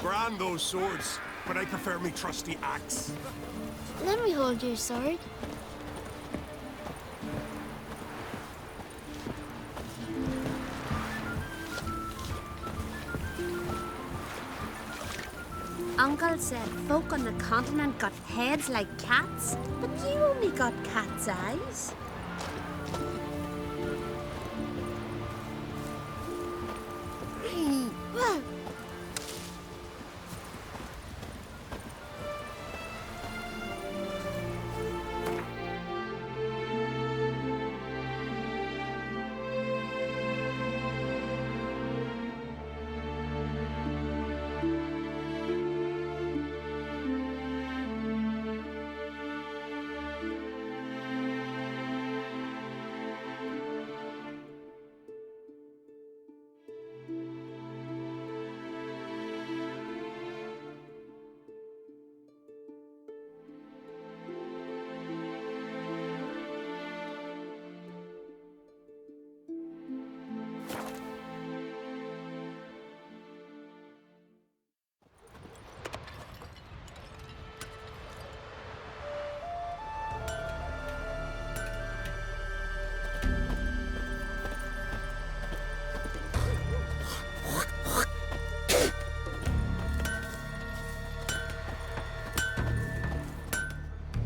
Grand those swords, but I prefer me trusty axe. Let me hold your sword. Uncle said folk on the continent got heads like cats, but you only got cat's eyes.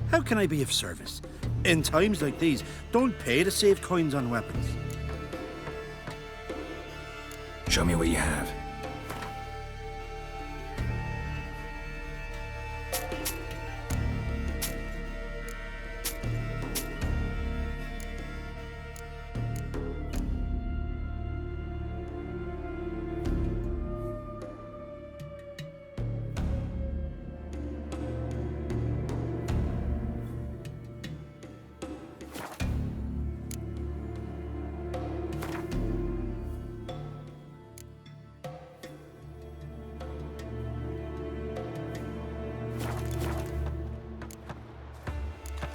How can I be of service? In times like these, don't pay to save coins on weapons. Show me what you have.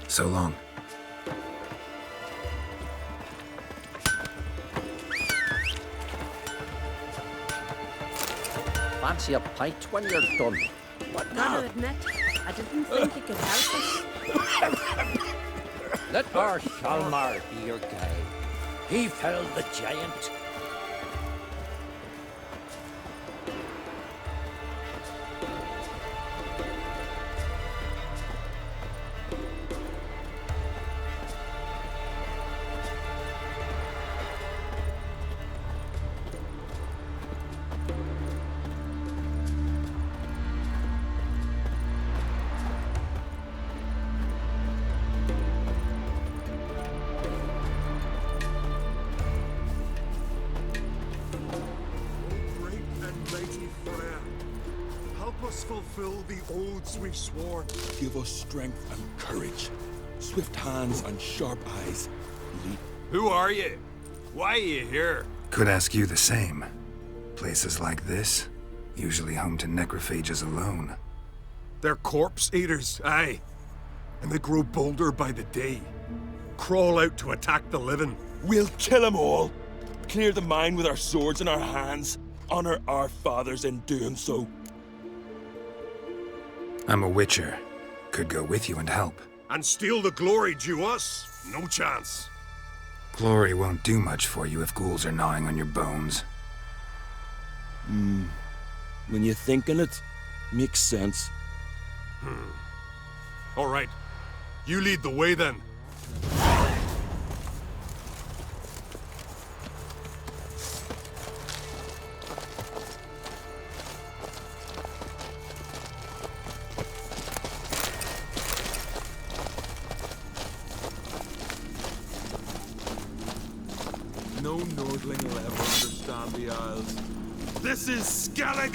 So long. Fancy a pint when you're done. What now? Gotta admit, I didn't think you could help us. Let our Shalmar be your guide. He felled the giant. Fulfill the oaths we've sworn. Give us strength and courage, swift hands and sharp eyes. Who are you? Why are you here? Could ask you the same. Places like this, usually home to necrophages alone. They're corpse eaters, aye. And they grow bolder by the day. Crawl out to attack the living. We'll kill them all. Clear the mine with our swords in our hands. Honor our fathers in doing so. I'm a witcher. Could go with you and help. And steal the glory due us? No chance. Glory won't do much for you if ghouls are gnawing on your bones. When you're thinking it, makes sense. All right. You lead the way then. No Nordling will ever understand the Isles. This is Skellige!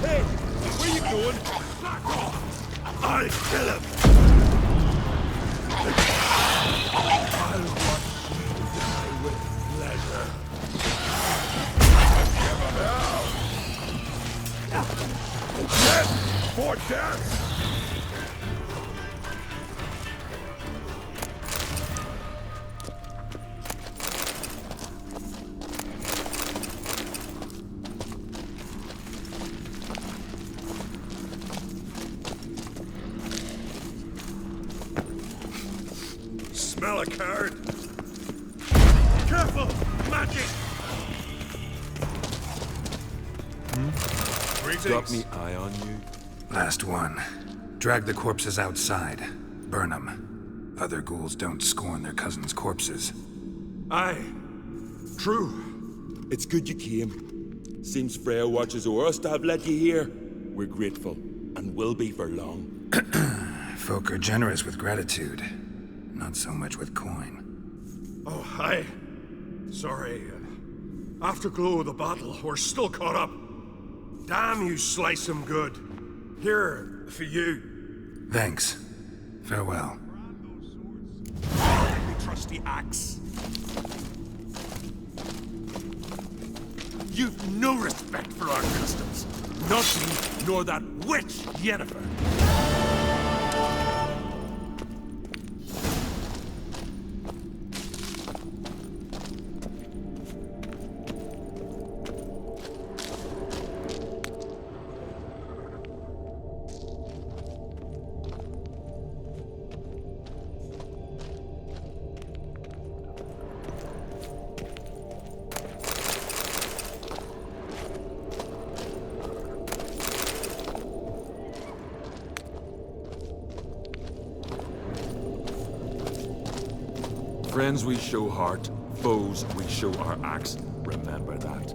Hey, where you going? Back off! I'll kill him! Smell a card. Careful! Magic! Greetings. Got me eye on you. Last one. Drag the corpses outside. Burn them. Other ghouls don't scorn their cousins' corpses. Aye. True. It's good you came. Seems Freya watches o'er us to have led you here. We're grateful, and will be for long. Folk are generous with gratitude. Not so much with coin. Oh, aye. Sorry. Afterglow of the battle, we're still caught up. Damn, you slice 'em good. Here, for you. Thanks. Farewell. The trusty axe. You've no respect for our customs. Not me, nor that witch, Yennefer. Friends we show heart, foes we show our axe. Remember that.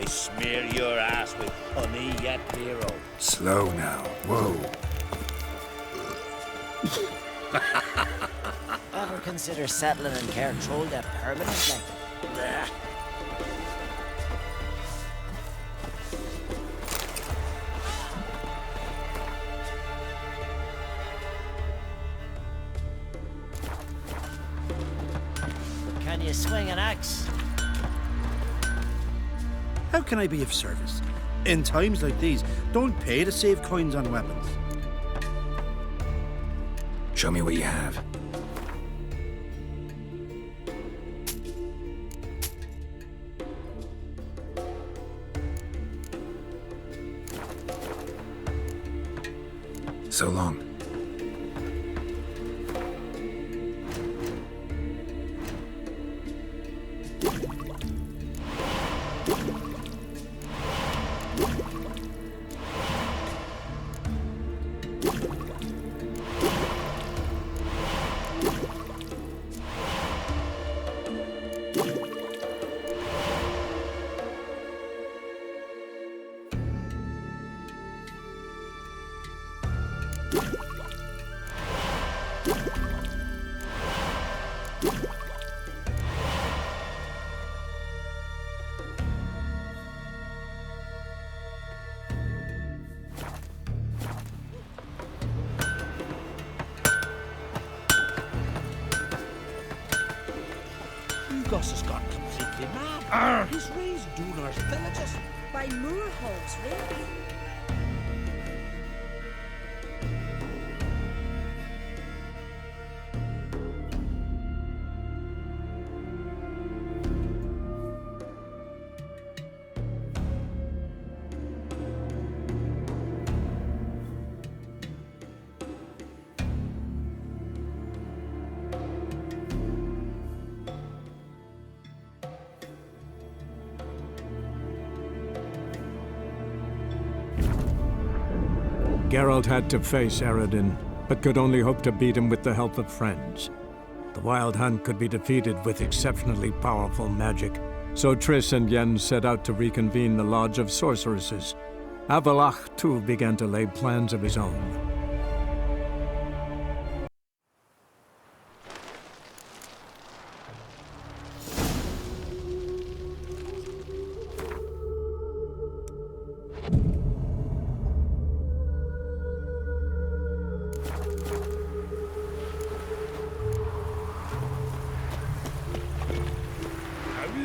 Smear your ass with honey yet, hero. Slow now. Whoa. Ever consider settling in Cairtrol there permanently? Can you swing an axe? How can I be of service? In times like these, don't pay to save coins on weapons. Show me what you have. So long. Gus has gone completely mad. He's raised Dunar's villages. By moor hogs, really. Geralt had to face Eredin, but could only hope to beat him with the help of friends. The Wild Hunt could be defeated with exceptionally powerful magic, so Triss and Yen set out to reconvene the Lodge of Sorceresses. Avalach, too, began to lay plans of his own.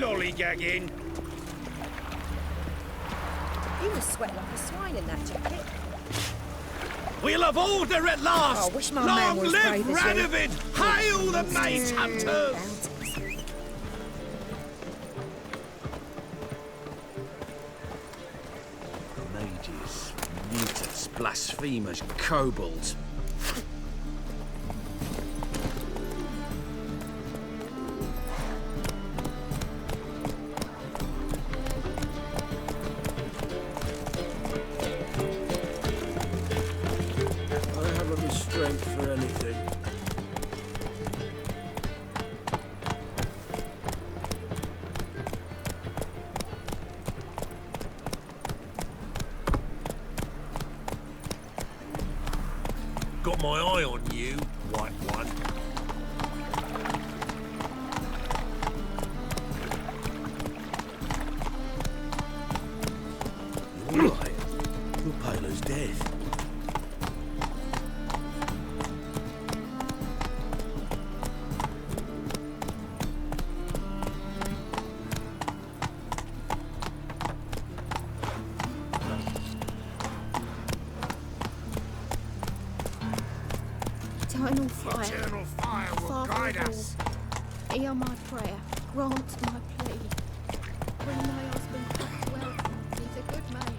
Lollygagging. He was sweating like a swine in that jacket. We'll have order at last! Oh, I wish my man Long was live brave as you. Radovid! Hail the Mage Hunters! Mages, mutants, blasphemers, kobolds. Strength for anything. Got my eye on you, white one. You're all right. You're pale as death. Eternal fire. Eternal fire will Father guide of us. all, hear my prayer. Grant my plea. Bring my husband back to health. He's a good man.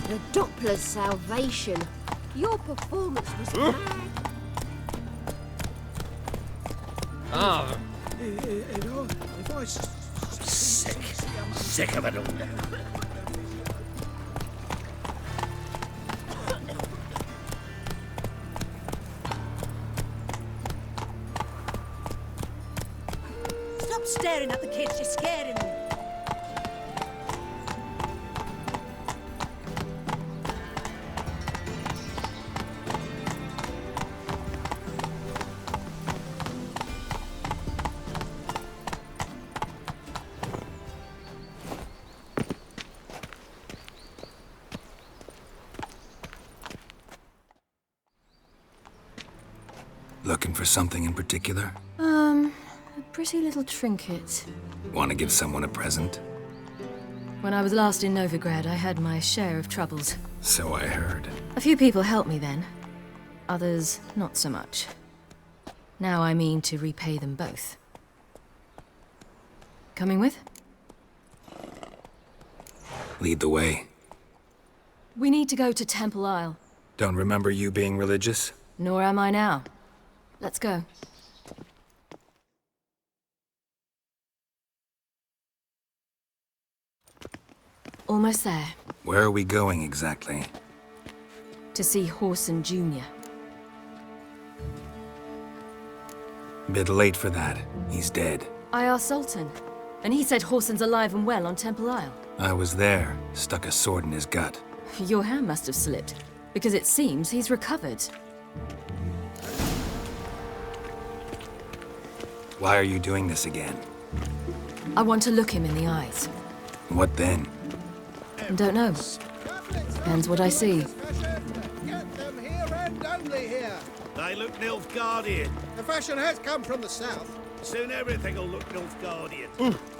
The Doppler's salvation. Your performance was mad. Ah, If I sick of it all. Stop staring at the kids, you're scaring me. Looking for something in particular? A pretty little trinket. Want to give someone a present? When I was last in Novigrad, I had my share of troubles. So I heard. A few people helped me then. Others, not so much. Now I mean to repay them both. Coming with? Lead the way. We need to go to Temple Isle. Don't remember you being religious? Nor am I now. Let's go. Almost there. Where are we going exactly? To see Horson Jr. Bit late for that. He's dead. I asked Sultan, and he said Horson's alive and well on Temple Isle. I was there. Stuck a sword in his gut. Your hand must have slipped, because it seems he's recovered. Why are you doing this again? I want to look him in the eyes. What then? Don't know. Depends what I see. Get them here and only here. They look Nilfgaardian. The fashion has come from the south. Soon everything will look Nilfgaardian.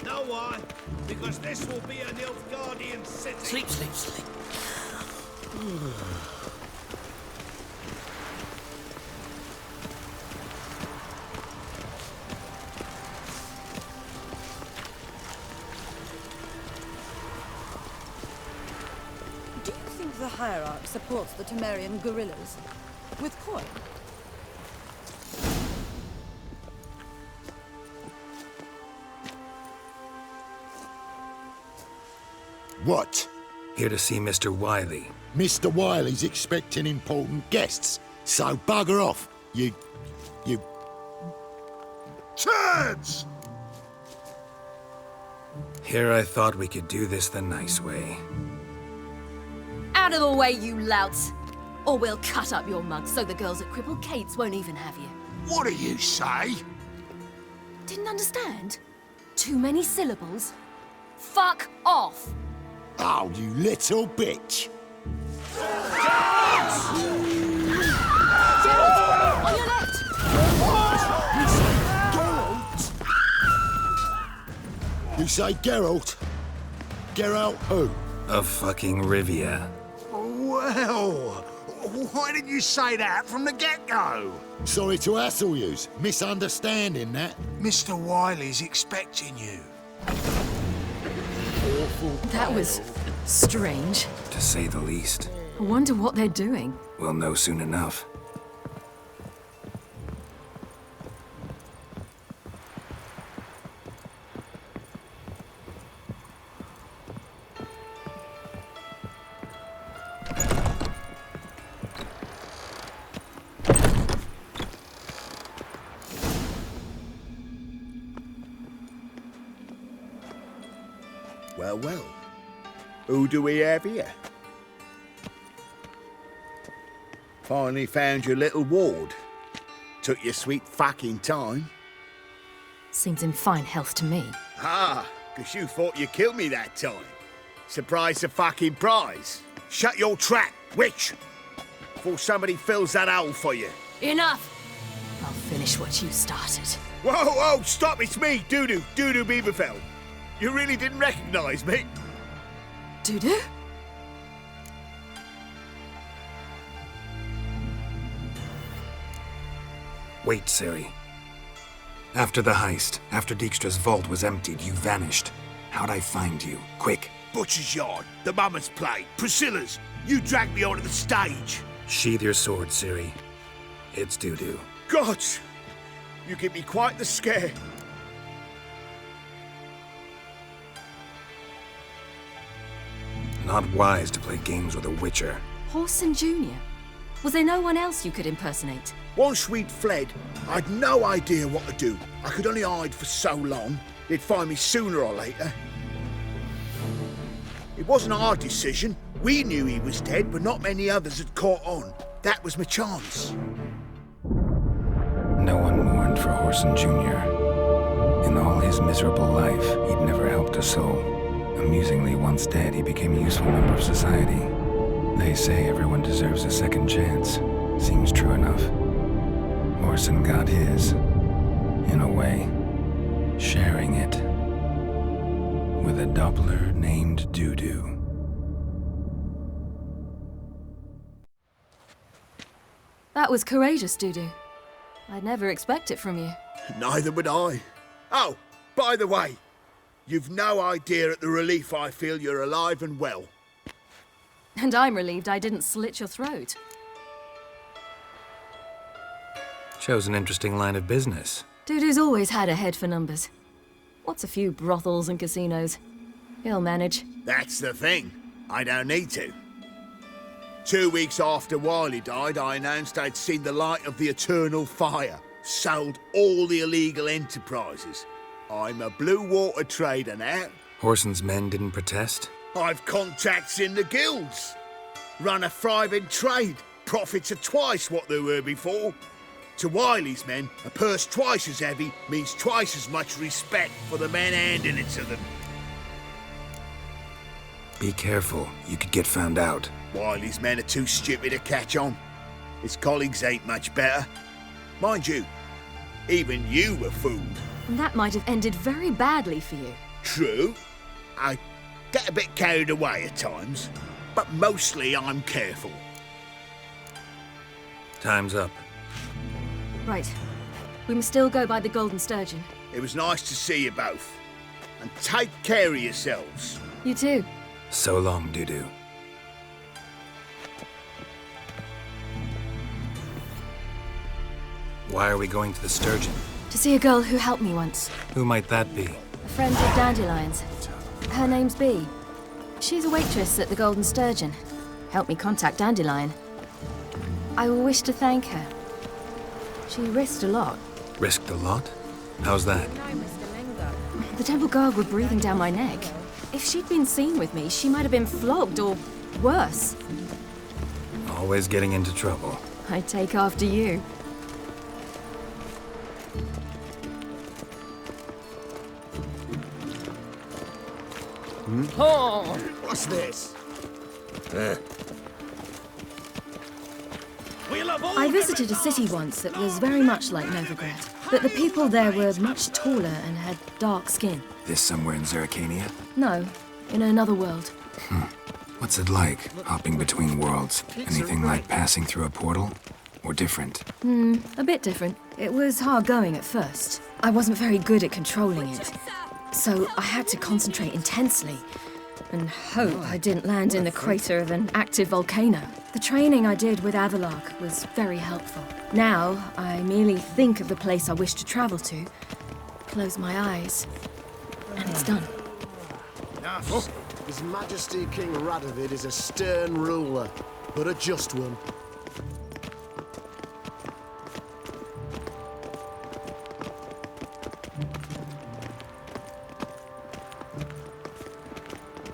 Know why? Because this will be a Nilfgaardian city. Sleep, sleep, sleep. Do you think the Hierarch supports the Temerian guerrillas? With coin? What? Here to see Mr. Wiley. Mr. Wiley's expecting important guests, so bugger off, you... turds! Here I thought we could do this the nice way. Out of the way, you louts! Or we'll cut up your mugs so the girls at Cripple Kate's won't even have you. What do you say? Didn't understand? Too many syllables? Fuck off! Oh, you little bitch! Geralt! On your left! You say Geralt? Geralt who? Of fucking Rivia. Well, why didn't you say that from the get-go? Sorry to hassle yous. Misunderstanding that. Mr. Wiley's expecting you. That was strange. To say the least. I wonder what they're doing. We'll know soon enough. Well, well. Who do we have here? Finally found your little ward. Took your sweet fucking time. Seems in fine health to me. Ah, 'cause you thought you killed me that time. Surprise the fucking prize. Shut your trap, witch! Before somebody fills that hole for you. Enough! I'll finish what you started. Whoa, whoa, stop, it's me, Dudu Beaverfell. You really didn't recognize me? Dudu? Wait, Ciri. After the heist, after Dijkstra's vault was emptied, you vanished. How'd I find you? Quick. Butcher's Yard, the Mummer's Plate, Priscilla's. You dragged me onto the stage. Sheathe your sword, Ciri. It's Dudu. Gods! You give me quite the scare. Not wise to play games with a witcher. Horson Jr.? Was there no one else you could impersonate? Once we'd fled, I'd no idea what to do. I could only hide for so long. They'd find me sooner or later. It wasn't our decision. We knew he was dead, but not many others had caught on. That was my chance. No one mourned for Horson Jr. In all his miserable life, he'd never helped a soul. Amusingly, once dead, he became a useful member of society. They say everyone deserves a second chance. Seems true enough. Horson got his, in a way, sharing it with a Doppler named Dudu. That was courageous, Dudu. I'd never expect it from you. Neither would I. Oh, by the way, you've no idea at the relief I feel you're alive and well. And I'm relieved I didn't slit your throat. Shows an interesting line of business. Dudu's always had a head for numbers. What's a few brothels and casinos? He'll manage. That's the thing. I don't need to. 2 weeks after Wiley died, I announced I'd seen the light of the eternal fire. Sold all the illegal enterprises. I'm a blue water trader now. Horson's men didn't protest? I've contacts in the guilds. Run a thriving trade. Profits are twice what they were before. To Wiley's men, a purse twice as heavy means twice as much respect for the men handing it to them. Be careful. You could get found out. Wiley's men are too stupid to catch on. His colleagues ain't much better. Mind you, even you were fooled. And that might have ended very badly for you. True. I get a bit carried away at times, but mostly I'm careful. Time's up. Right. We must still go by the Golden Sturgeon. It was nice to see you both. And take care of yourselves. You too. So long, Dudu. Why are we going to the Sturgeon? To see a girl who helped me once. Who might that be? A friend of Dandelion's. Her name's Bee. She's a waitress at the Golden Sturgeon. Helped me contact Dandelion. I wish to thank her. She risked a lot. Risked a lot? How's that? The temple guard were breathing down my neck. If she'd been seen with me, she might have been flogged or worse. Always getting into trouble. I take after you. Oh, what's this? I visited a city once that was very much like Novigrad, but the people there were much taller and had dark skin. This somewhere in Zerrikania? No, in another world. What's it like, hopping between worlds? Anything like passing through a portal? Or different? A bit different. It was hard going at first. I wasn't very good at controlling it. So I had to concentrate intensely and hope I didn't land in the crater of an active volcano. The training I did with Avalark was very helpful. Now, I merely think of the place I wish to travel to, close my eyes, and it's done. His Majesty King Radovid is a stern ruler, but a just one.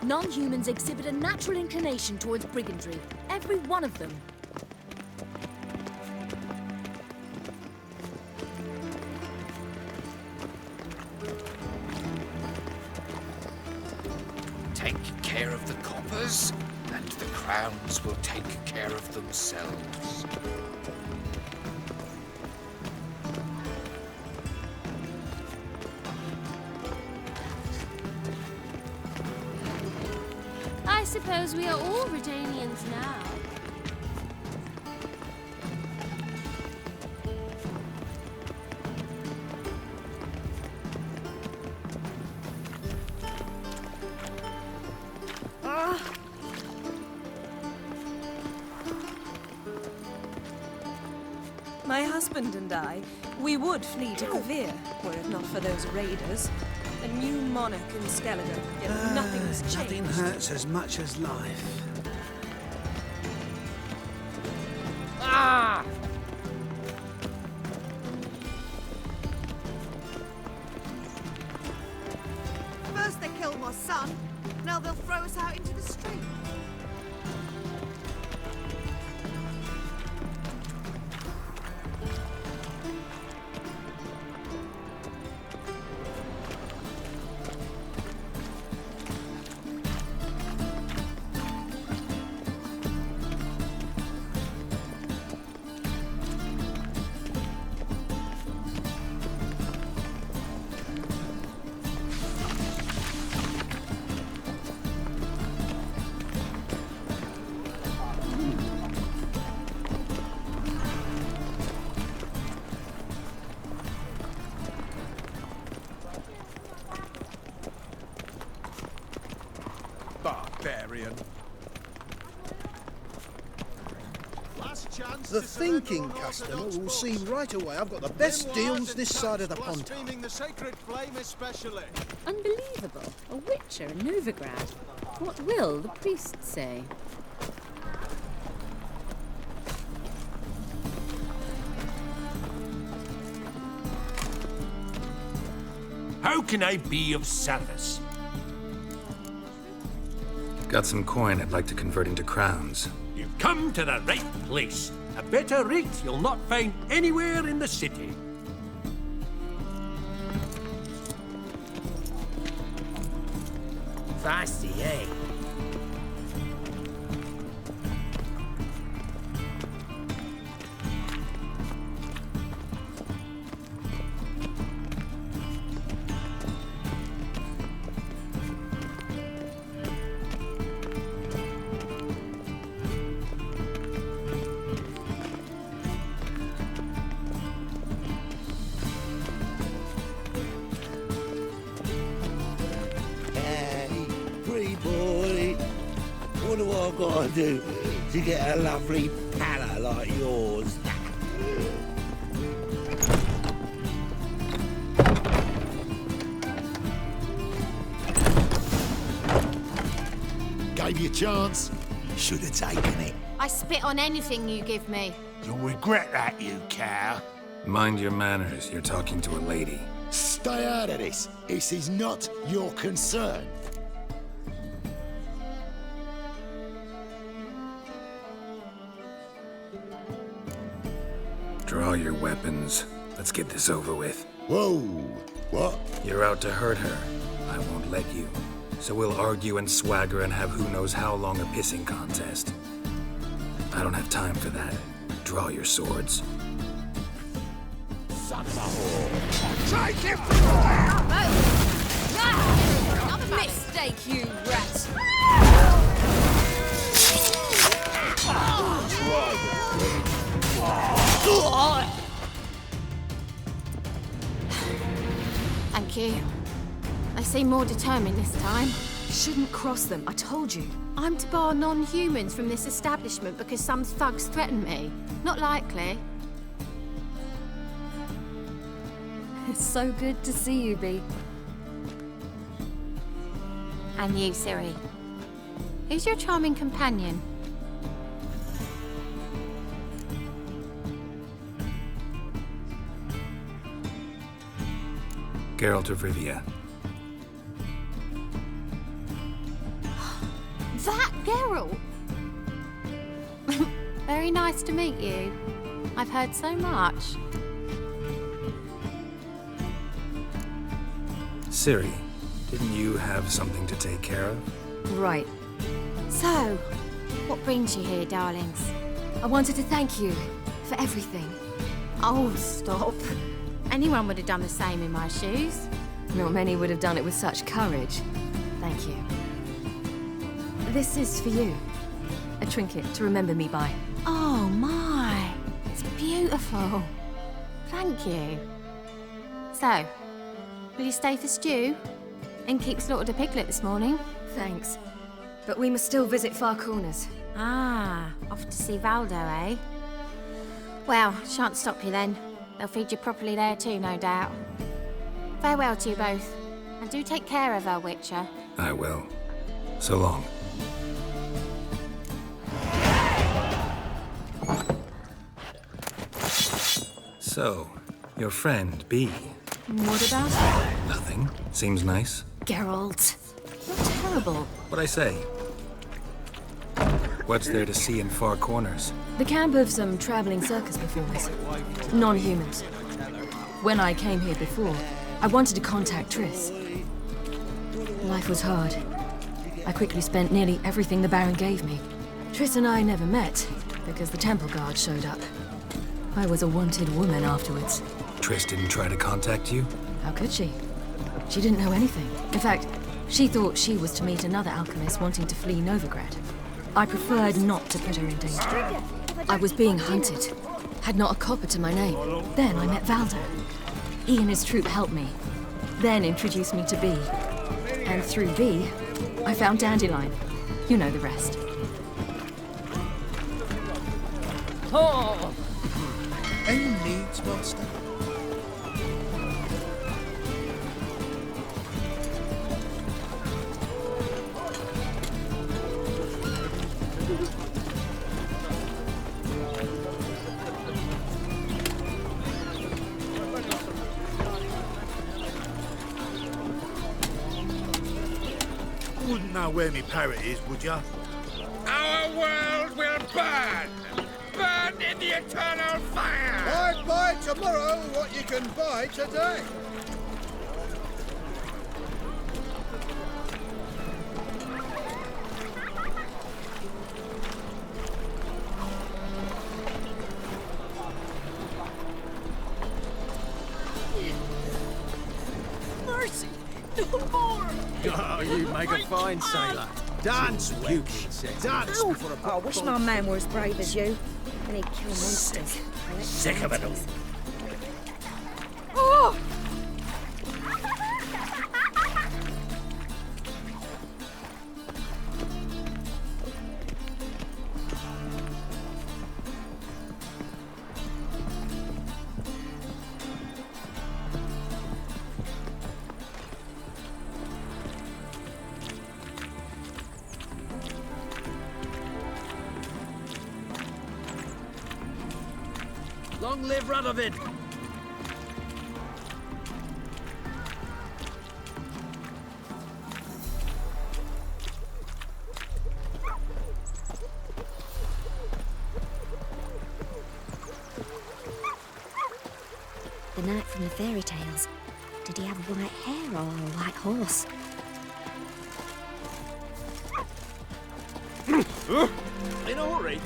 Non-humans exhibit a natural inclination towards brigandry. Every one of them. Take care of the coppers, and the crowns will take care of themselves. I suppose we are all Redanians now. My husband and I, we would flee to Kavir, were it not for those raiders. A new monarch in Skellige, yet nothing's changed. Nothing hurts as much as life. Ah! First they killed my son, now they'll throw us out into the street. Barbarian. The thinking customer will see right away I've got the best deals this side of the pond. The sacred flame especially. Unbelievable. A witcher in Novigrad. What will the priest say? How can I be of service? Got some coin I'd like to convert into crowns. You've come to the right place. A better rate you'll not find anywhere in the city. Feisty, eh? got to do to get a lovely palla like yours? Gave you a chance. Should have taken it. I spit on anything you give me. You'll regret that, you cow. Mind your manners. You're talking to a lady. Stay out of this. This is not your concern. Draw your weapons. Let's get this over with. Whoa! What? You're out to hurt her. I won't let you. So we'll argue and swagger and have who knows how long a pissing contest. I don't have time for that. Draw your swords. Son of a whore. Take him! Another mistake, you rat! Thank you. They seem more determined this time. Shouldn't cross them, I told you. I'm to bar non-humans from this establishment because some thugs threaten me. Not likely. It's so good to see you, Bee. And you, Ciri. Who's your charming companion? Geralt of Rivia. That Geralt! Very nice to meet you. I've heard so much. Ciri, didn't you have something to take care of? Right. So, what brings you here, darlings? I wanted to thank you for everything. Oh, stop. Anyone would have done the same in my shoes. Not many would have done it with such courage. Thank you. This is for you. A trinket to remember me by. Oh, my. It's beautiful. Thank you. So, will you stay for stew? Innkeep slaughtered a piglet this morning. Thanks. But we must still visit Far Corners. Ah, off to see Valdo, eh? Well, shan't stop you then. They'll feed you properly there too, no doubt. Farewell to you both. And do take care of her, Witcher. I will. So long. So, your friend, Bee. What about her? Nothing. Seems nice. Geralt. You're terrible. What'd I say? What's there to see in Far Corners? The camp of some traveling circus performers. Non-humans. When I came here before, I wanted to contact Triss. Life was hard. I quickly spent nearly everything the Baron gave me. Triss and I never met, because the temple guard showed up. I was a wanted woman afterwards. Triss didn't try to contact you? How could she? She didn't know anything. In fact, she thought she was to meet another alchemist wanting to flee Novigrad. I preferred not to put her in danger. I was being hunted. Had not a copper to my name. Then I met Valdo. He and his troop helped me. Then introduced me to Bee. And through Bee, I found Dandelion. You know the rest. Oh! Any needs, master? Wouldn't know where me parrot is, would ya? Our world will burn! Burn in the eternal fire! I'd buy tomorrow what you can buy today. Mercy! No more! Oh, you make a fine sailor. Dance, you dance before a I wish my man were as brave as you. And he'd kill monsters. Sick of it all. Oh! Long live Radovid! The knight from the fairy tales. Did he have white hair or a white horse? In a hurry.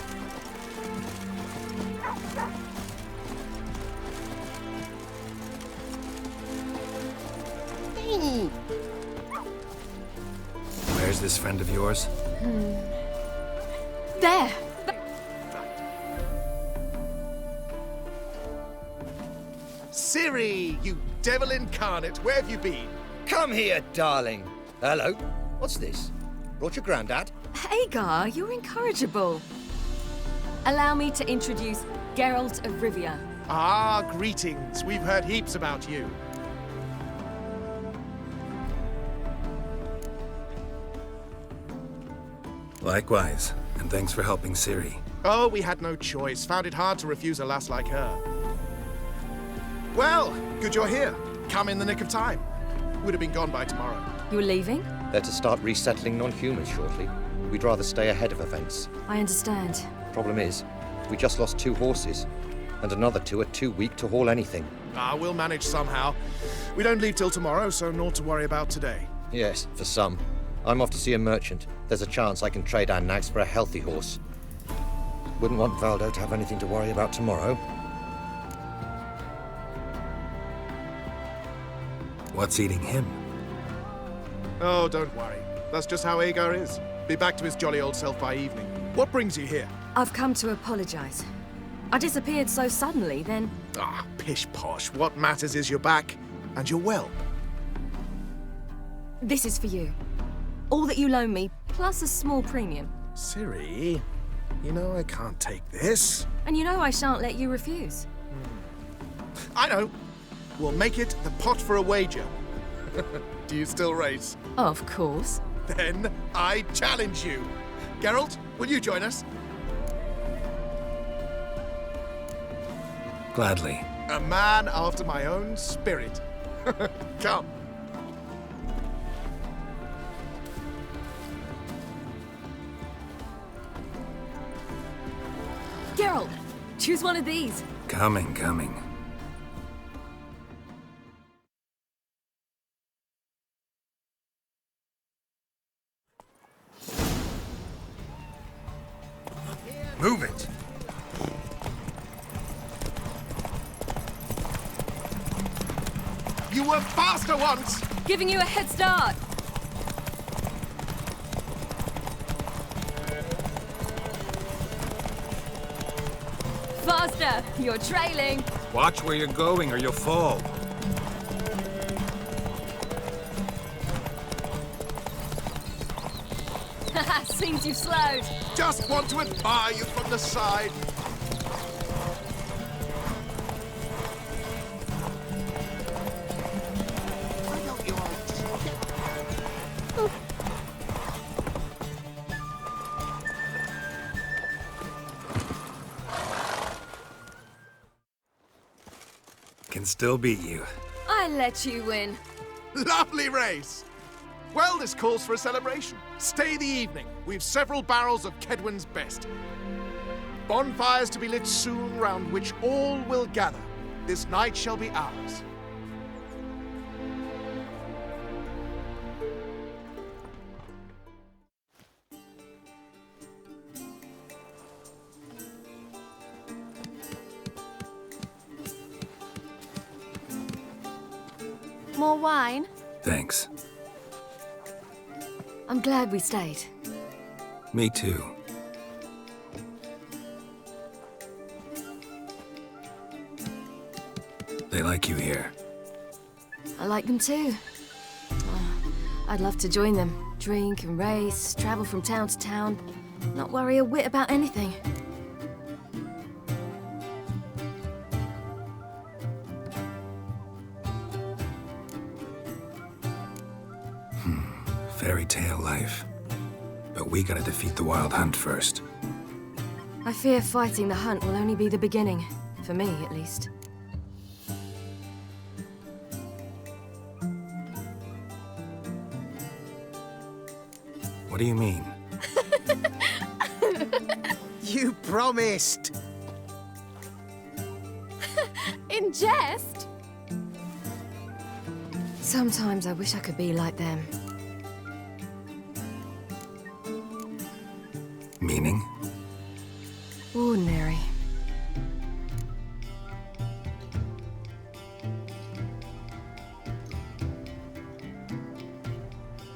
Where's this friend of yours? There! Ciri, you devil incarnate, where have you been? Come here, darling. Hello. What's this? Brought your granddad? Hagar, you're incorrigible. Allow me to introduce Geralt of Rivia. Ah, greetings. We've heard heaps about you. Likewise, and thanks for helping Ciri. Oh, we had no choice. Found it hard to refuse a lass like her. Well, good you're here. Come in the nick of time. Would have been gone by tomorrow. You're leaving? They're to start resettling non-humans shortly. We'd rather stay ahead of events. I understand. Problem is, we just lost 2 horses, and another 2 are too weak to haul anything. Ah, we'll manage somehow. We don't leave till tomorrow, so naught to worry about today. Yes, for some. I'm off to see a merchant. There's a chance I can trade our nags for a healthy horse. Wouldn't want Valdo to have anything to worry about tomorrow. What's eating him? Oh, don't worry. That's just how Agar is. Be back to his jolly old self by evening. What brings you here? I've come to apologize. I disappeared so suddenly, then... Ah, pish-posh. What matters is you're back, and you're well. This is for you. All that you loan me, plus a small premium. Ciri, you know I can't take this. And you know I shan't let you refuse. I know. We'll make it the pot for a wager. Do you still race? Of course. Then I challenge you. Geralt, will you join us? Gladly. A man after my own spirit. Come. Geralt, choose one of these. Coming. Move it! You were faster once! Giving you a head start. Faster! You're trailing. Watch where you're going or you'll fall. Haha, seems you've slowed. Just want to admire you from the side. Can still beat you. I let you win. Lovely race! Well, this calls for a celebration. Stay the evening. We've several barrels of Kedwen's best. Bonfires to be lit soon, round which all will gather. This night shall be ours. More wine? Thanks. I'm glad we stayed. Me too. They like you here. I like them too. I'd love to join them. Drink and race, travel from town to town. Not worry a whit about anything. Fairy tale life. But we gotta defeat the Wild Hunt first. I fear fighting the hunt will only be the beginning. For me, at least. What do you mean? You promised! In jest? Sometimes I wish I could be like them. Meaning? Ordinary.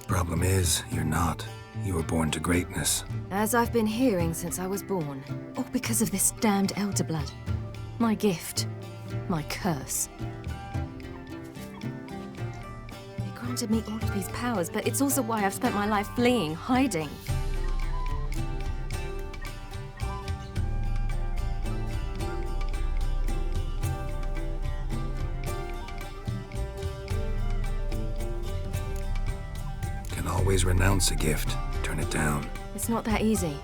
Problem is, you're not. You were born to greatness. As I've been hearing since I was born. All because of this damned elder blood. My gift. My curse. They granted me all of these powers, but it's also why I've spent my life fleeing, hiding. Can always renounce a gift. Turn it down. It's not that easy.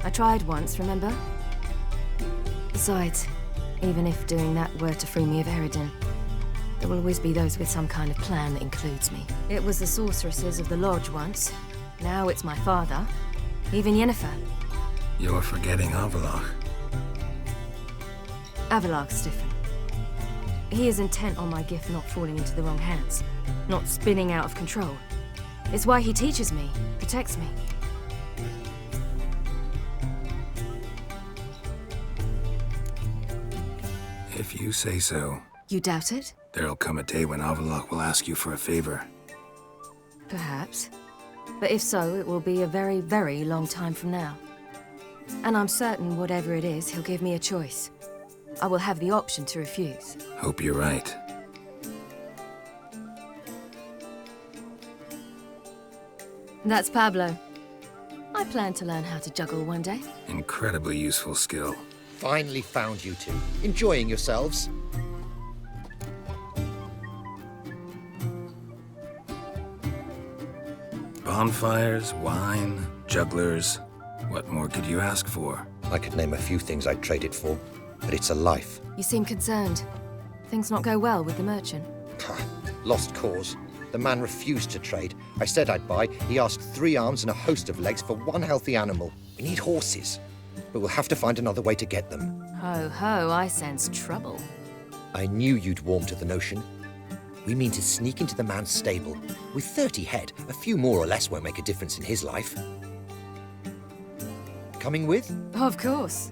I tried once, remember? Besides, even if doing that were to free me of Eridan, there will always be those with some kind of plan that includes me. It was the sorceresses of the Lodge once. Now it's my father. Even Yennefer. You're forgetting Avallac'h. Avallac'h's different. He is intent on my gift not falling into the wrong hands. Not spinning out of control. It's why he teaches me, protects me. If you say so. You doubt it? There'll come a day when Avallac'h will ask you for a favor. Perhaps. But if so, it will be a very, very long time from now. And I'm certain whatever it is, he'll give me a choice. I will have the option to refuse. Hope you're right. That's Pablo. I plan to learn how to juggle one day. Incredibly useful skill. Finally found you two. Enjoying yourselves? Bonfires, wine, jugglers. What more could you ask for? I could name a few things I'd trade it for, but it's a life. You seem concerned. Things not go well with the merchant. Lost cause. The man refused to trade. I said I'd buy. He asked 3 arms and a host of legs for 1 healthy animal. We need horses, but we'll have to find another way to get them. Ho ho, I sense trouble. I knew you'd warm to the notion. We mean to sneak into the man's stable. With 30 head, a few more or less won't make a difference in his life. Coming with? Of course.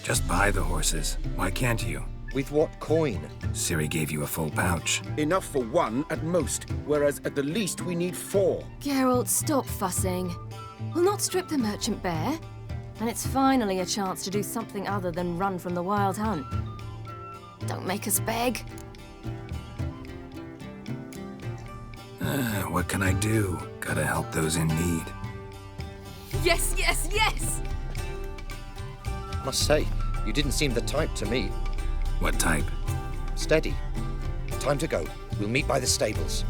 Just buy the horses. Why can't you? With what coin? Ciri gave you a full pouch. Enough for 1 at most, whereas at the least we need 4. Geralt, stop fussing. We'll not strip the merchant bare. And it's finally a chance to do something other than run from the wild hunt. Don't make us beg. What can I do? Gotta help those in need. Yes, yes, yes! Must say, you didn't seem the type to me. What type? Steady. Time to go. We'll meet by the stables.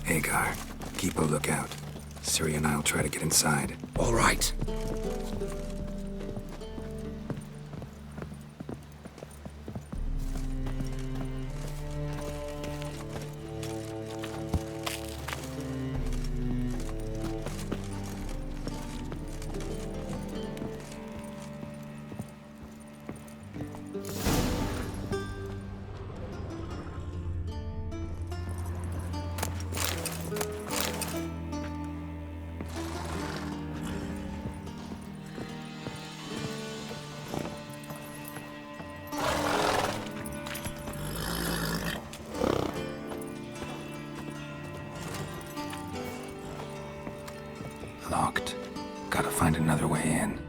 Hagar, keep a lookout. Ciri and I'll try to get inside. All right. Locked. Gotta find another way in.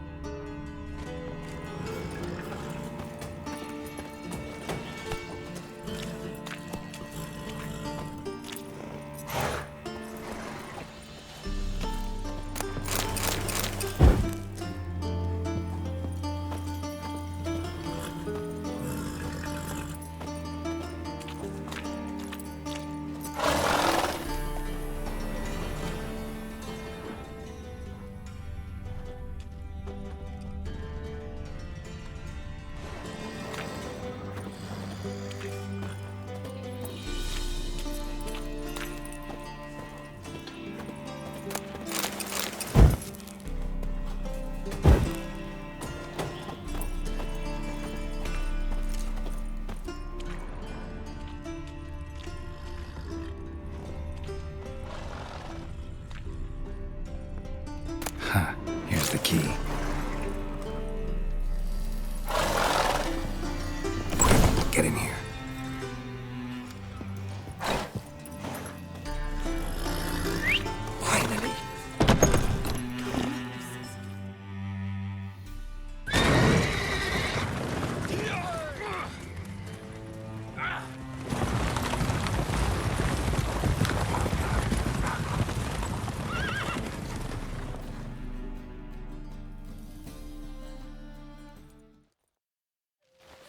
Huh, here's the key. Quick, get in here. Finally.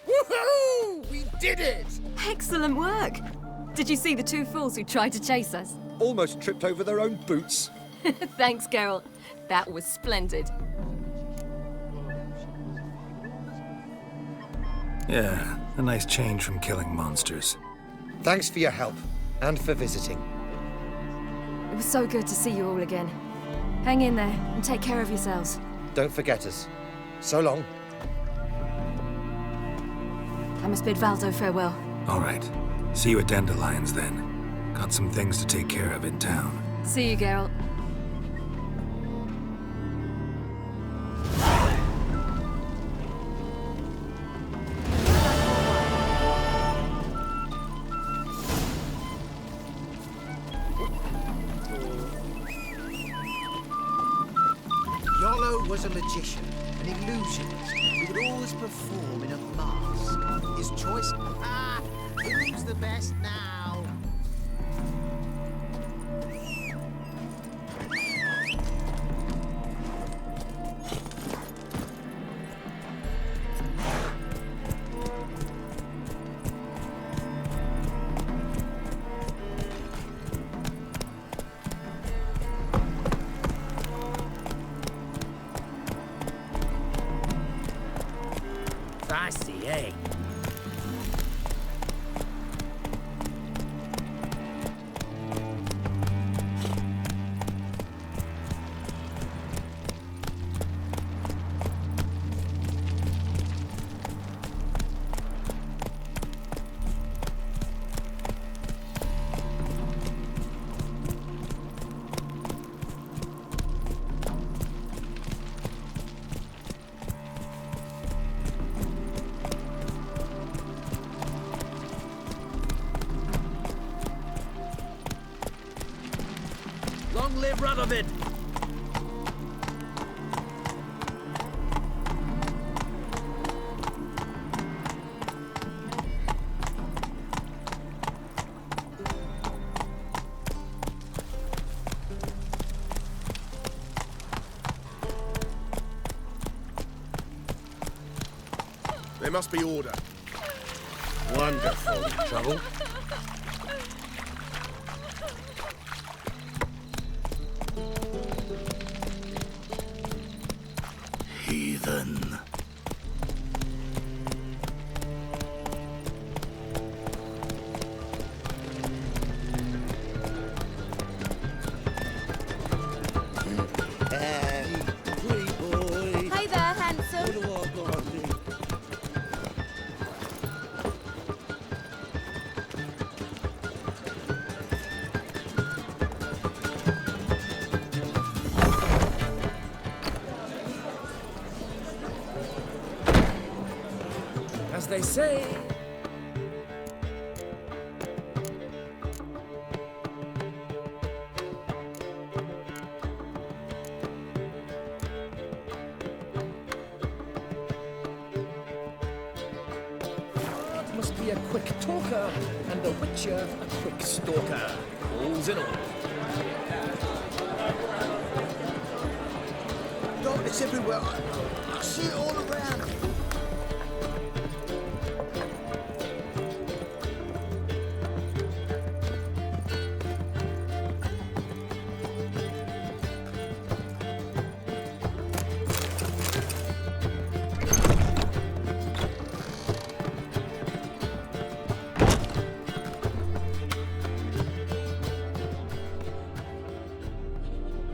Woohoo! We did it! Excellent work! Did you see the two fools who tried to chase us? Almost tripped over their own boots. Thanks, Geralt. That was splendid. Yeah, a nice change from killing monsters. Thanks for your help, and for visiting. It was so good to see you all again. Hang in there, and take care of yourselves. Don't forget us. So long. I must bid Valdo farewell. All right. See you at Dandelions, then. Got some things to take care of in town. See you, Geralt. Yolo was a magician, an illusionist, who would always perform in a mask. His choice... Ah! Who's the best now? Feisty, eh? Long live Radovid! There must be order. Wonderful. Trouble? Heathen. Hey there, handsome. As they say. It must be a quick talker, and the Witcher a quick stalker. All's in all. Darkness everywhere. I see it all around.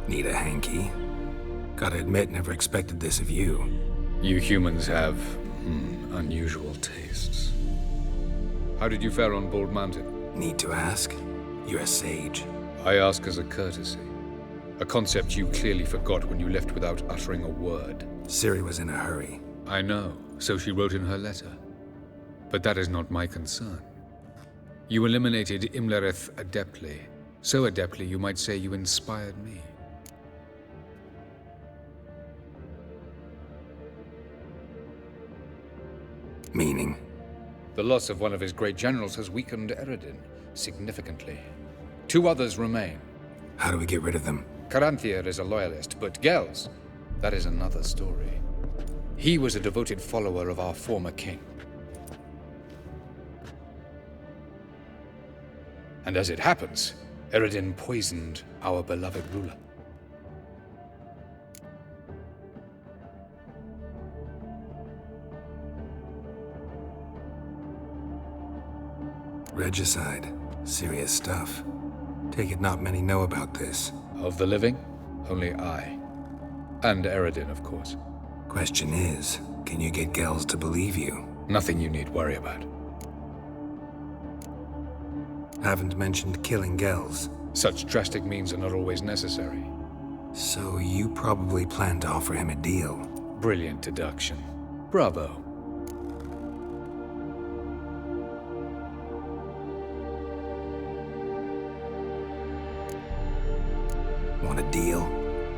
Need a hanky? Gotta admit, never expected this of you. You humans have unusual tastes. How did you fare on Bald Mountain? Need to ask? You're a sage. I ask as a courtesy. A concept you clearly forgot when you left without uttering a word. Ciri was in a hurry. I know, so she wrote in her letter. But that is not my concern. You eliminated Imlerith adeptly. So adeptly, you might say you inspired me. Meaning? The loss of one of his great generals has weakened Eredin significantly. 2 others remain. How do we get rid of them? Caranthier is a loyalist, but Gels, that is another story. He was a devoted follower of our former king. And as it happens, Eredin poisoned our beloved ruler. Regicide. Serious stuff. Take it not many know about this. Of the living, only I. And Eredin, of course. Question is, can you get Gels to believe you? Nothing you need worry about. Haven't mentioned killing Gels. Such drastic means are not always necessary. So you probably plan to offer him a deal. Brilliant deduction. Bravo. Want a deal?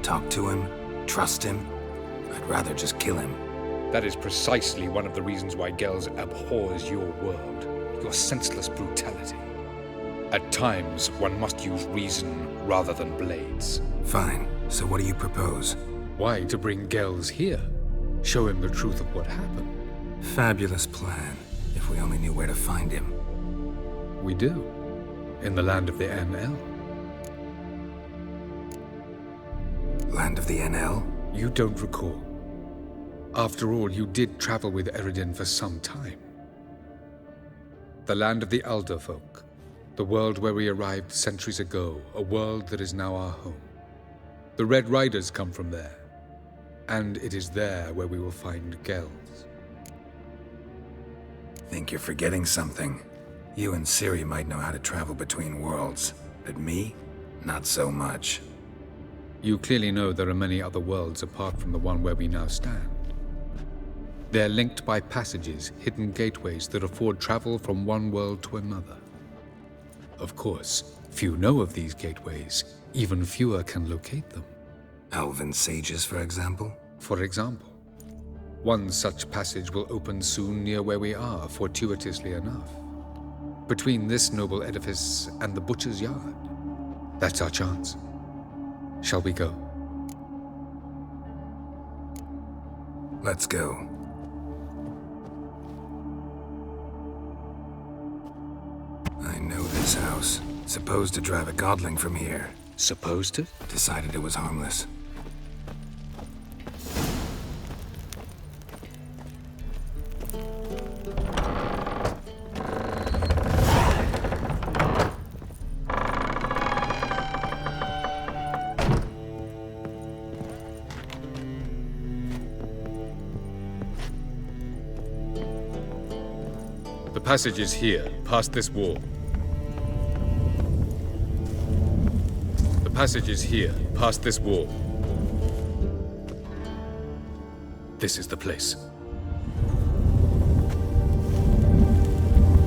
Talk to him? Trust him? I'd rather just kill him. That is precisely one of the reasons why Gels abhors your world. Your senseless brutality. At times, one must use reason rather than blades. Fine. So what do you propose? Why, to bring Gels here. Show him the truth of what happened. Fabulous plan. If we only knew where to find him. We do. In the land of the NL. Land of the NL? You don't recall. After all, you did travel with Eredin for some time. The land of the Alder folk. The world where we arrived centuries ago. A world that is now our home. The Red Riders come from there. And it is there where we will find Gels. Think you're forgetting something. You and Ciri might know how to travel between worlds. But me? Not so much. You clearly know there are many other worlds apart from the one where we now stand. They're linked by passages, hidden gateways that afford travel from one world to another. Of course, few know of these gateways. Even fewer can locate them. Elven sages, for example? For example. One such passage will open soon near where we are, fortuitously enough. Between this noble edifice and the butcher's yard. That's our chance. Shall we go? Let's go. I know this house. Supposed to drive a godling from here. Supposed to? Decided it was harmless. The passage is here, past this wall. The passage is here, past this wall. This is the place.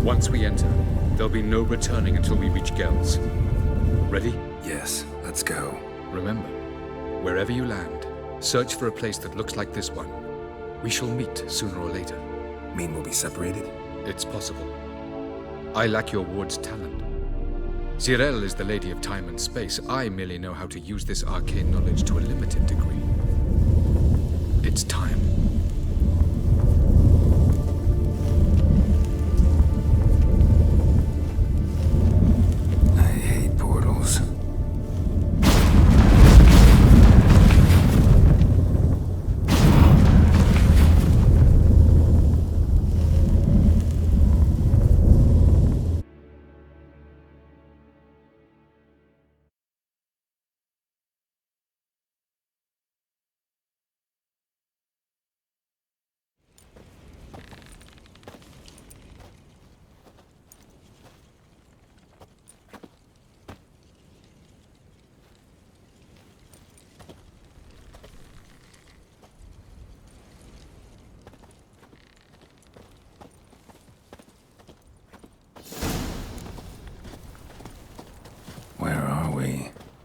Once we enter, there'll be no returning until we reach Gels. Ready? Yes, let's go. Remember, wherever you land, search for a place that looks like this one. We shall meet sooner or later. Mean we'll be separated? It's possible. I lack your ward's talent. Zirel is the lady of time and space. I merely know how to use this arcane knowledge to a limited degree. It's time.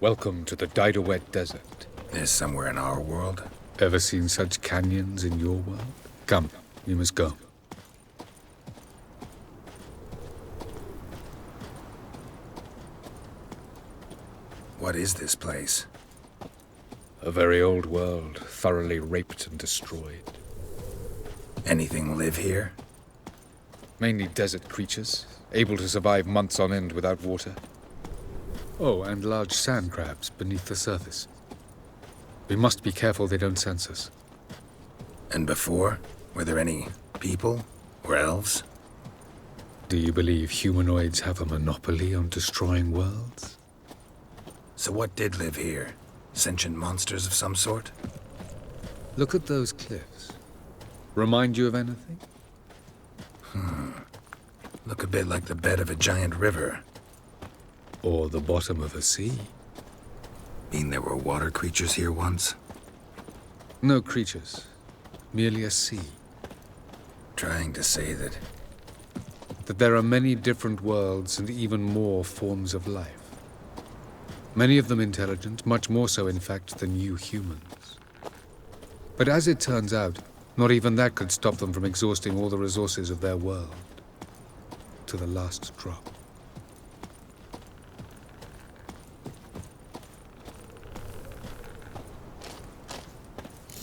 Welcome to the Diderwet Desert. This somewhere in our world? Ever seen such canyons in your world? Come, you must go. What is this place? A very old world, thoroughly raped and destroyed. Anything live here? Mainly desert creatures, able to survive months on end without water. Oh, and large sand crabs beneath the surface. We must be careful they don't sense us. And before? Were there any people? Or elves? Do you believe humanoids have a monopoly on destroying worlds? So what did live here? Sentient monsters of some sort? Look at those cliffs. Remind you of anything? Look a bit like the bed of a giant river. Or the bottom of a sea. Mean there were water creatures here once? No creatures. Merely a sea. Trying to say that there are many different worlds and even more forms of life. Many of them intelligent, much more so in fact than you humans. But as it turns out, not even that could stop them from exhausting all the resources of their world. To the last drop.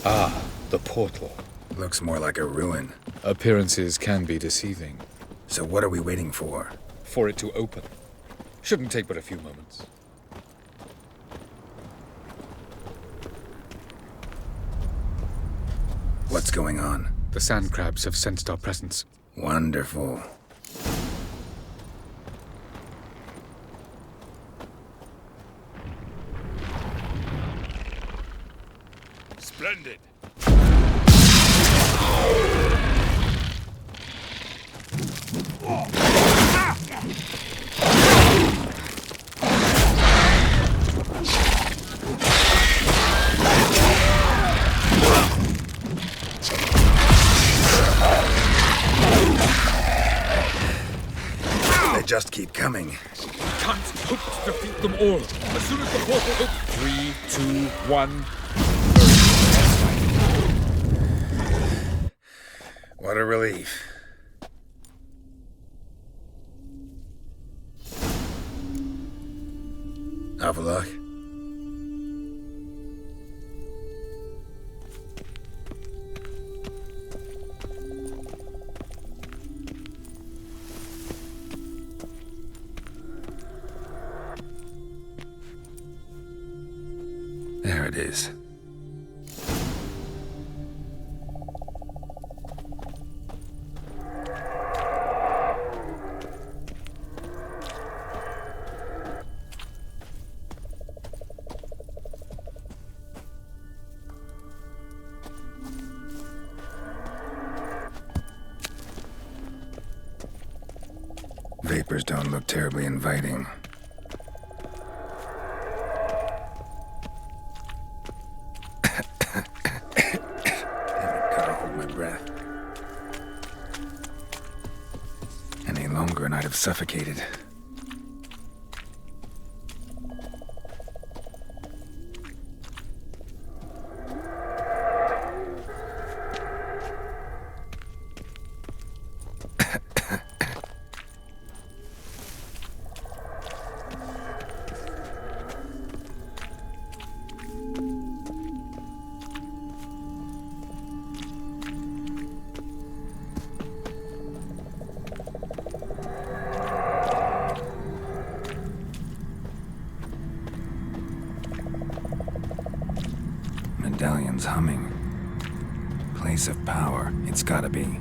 Ah, the portal. Looks more like a ruin. Appearances can be deceiving. So what are we waiting for? For it to open. Shouldn't take but a few moments. What's going on? The sand crabs have sensed our presence. Wonderful. Splendid. They just keep coming. Can't hope to defeat them all. As soon as the portal opens. 3, 2, 1. What a relief. Have a look. There it is. Vapors don't look terribly inviting. Gotta hold my breath. Any longer and I'd have suffocated. Medallion's humming. Place of power, it's gotta be.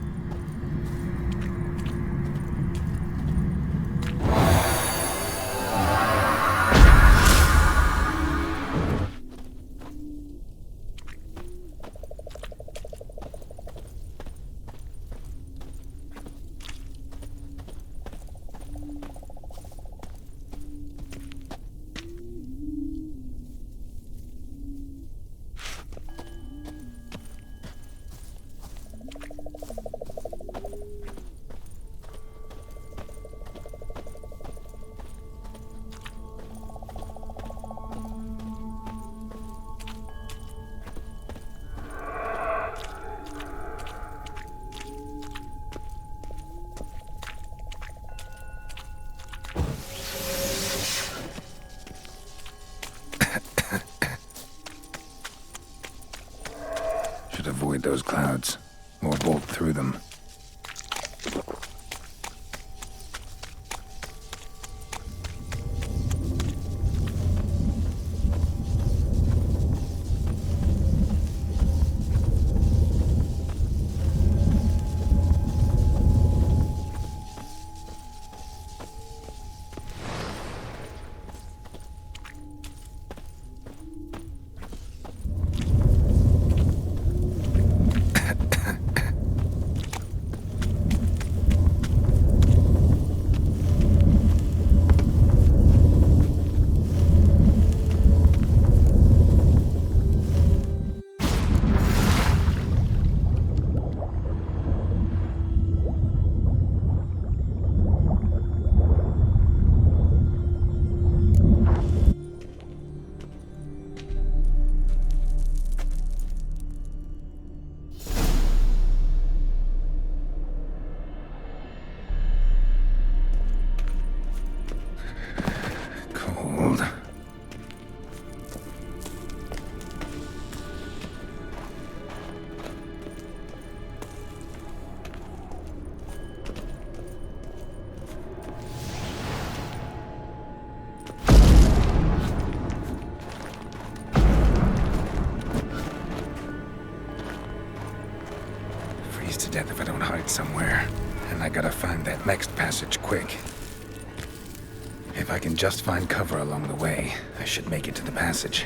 should avoid those clouds, or bolt through them. To death if I don't hide somewhere. And I gotta find that next passage quick. If I can just find cover along the way, I should make it to the passage.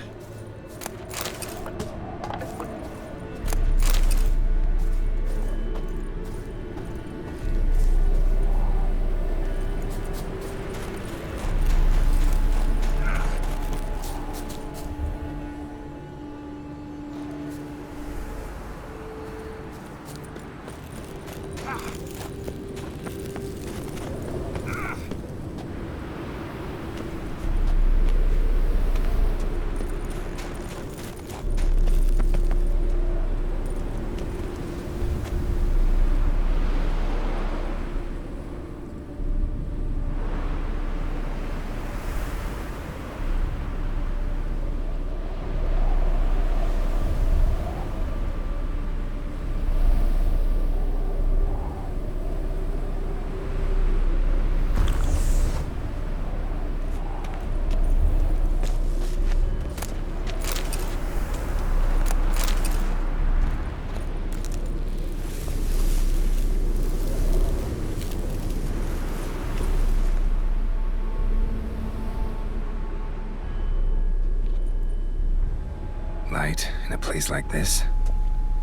Light in a place like this?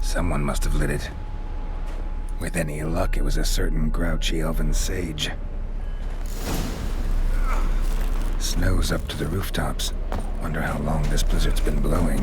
Someone must have lit it. With any luck, it was a certain grouchy elven sage. Snow's up to the rooftops. Wonder how long this blizzard's been blowing.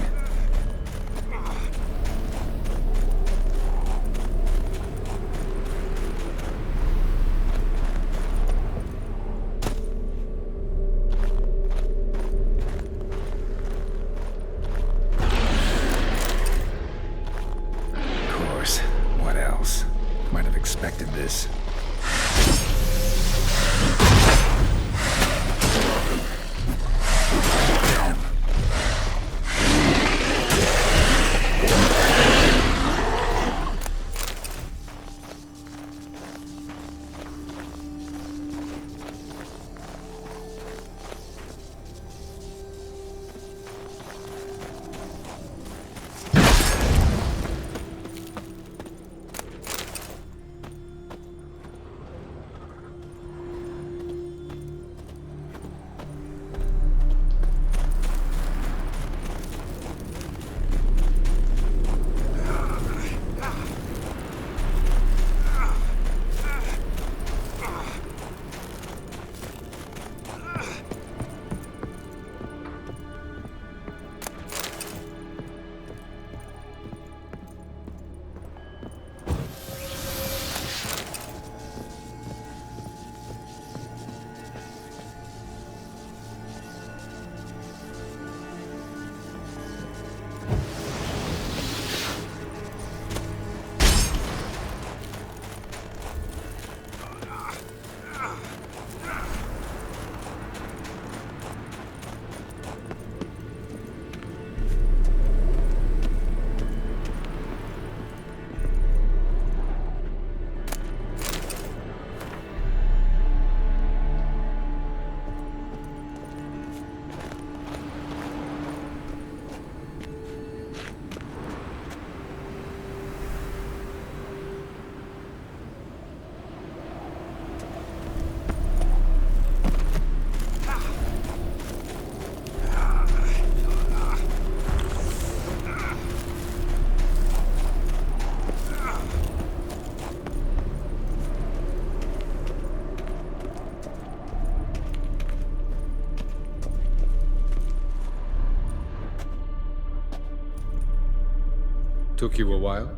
Took you a while?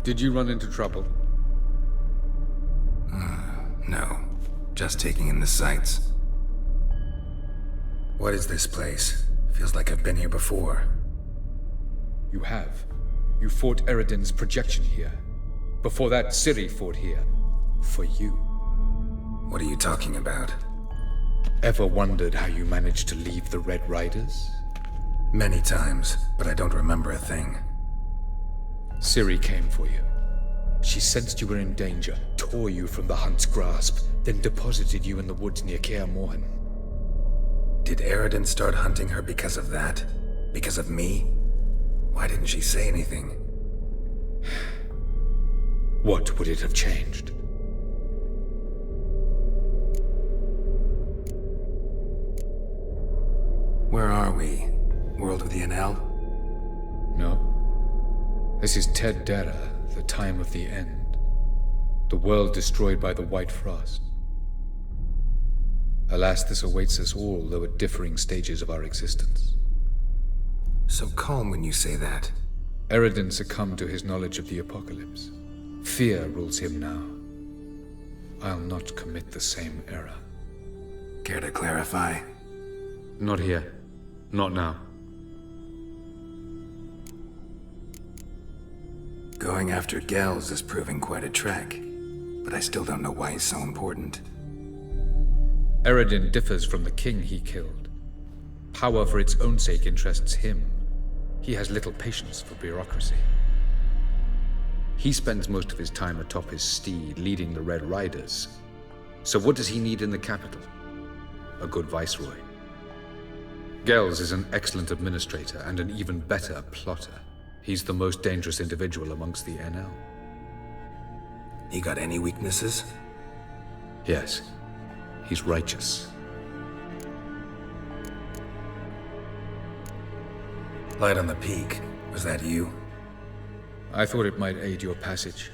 Did you run into trouble? No. Just taking in the sights. What is this place? Feels like I've been here before. You have. You fought Eridan's projection here. Before that, Ciri fought here. For you. What are you talking about? Ever wondered how you managed to leave the Red Riders? Many times, but I don't remember a thing. Ciri came for you. She sensed you were in danger, tore you from the Hunt's grasp, then deposited you in the woods near Kaer Morhen. Did Eridan start hunting her because of that? Because of me? Why didn't she say anything? What would it have changed? Where are we? World of the NL? No. This is Ted Dara, the time of the end. The world destroyed by the White Frost. Alas, this awaits us all, though at differing stages of our existence. So calm when you say that. Eridan succumbed to his knowledge of the apocalypse. Fear rules him now. I'll not commit the same error. Care to clarify? Not here. Not now. Going after Gels is proving quite a trek, but I still don't know why he's so important. Eridan differs from the king he killed. Power for its own sake interests him. He has little patience for bureaucracy. He spends most of his time atop his steed, leading the Red Riders. So what does he need in the capital? A good viceroy. Gels is an excellent administrator and an even better plotter. He's the most dangerous individual amongst the NL. He got any weaknesses? Yes. He's righteous. Light on the peak. Was that you? I thought it might aid your passage.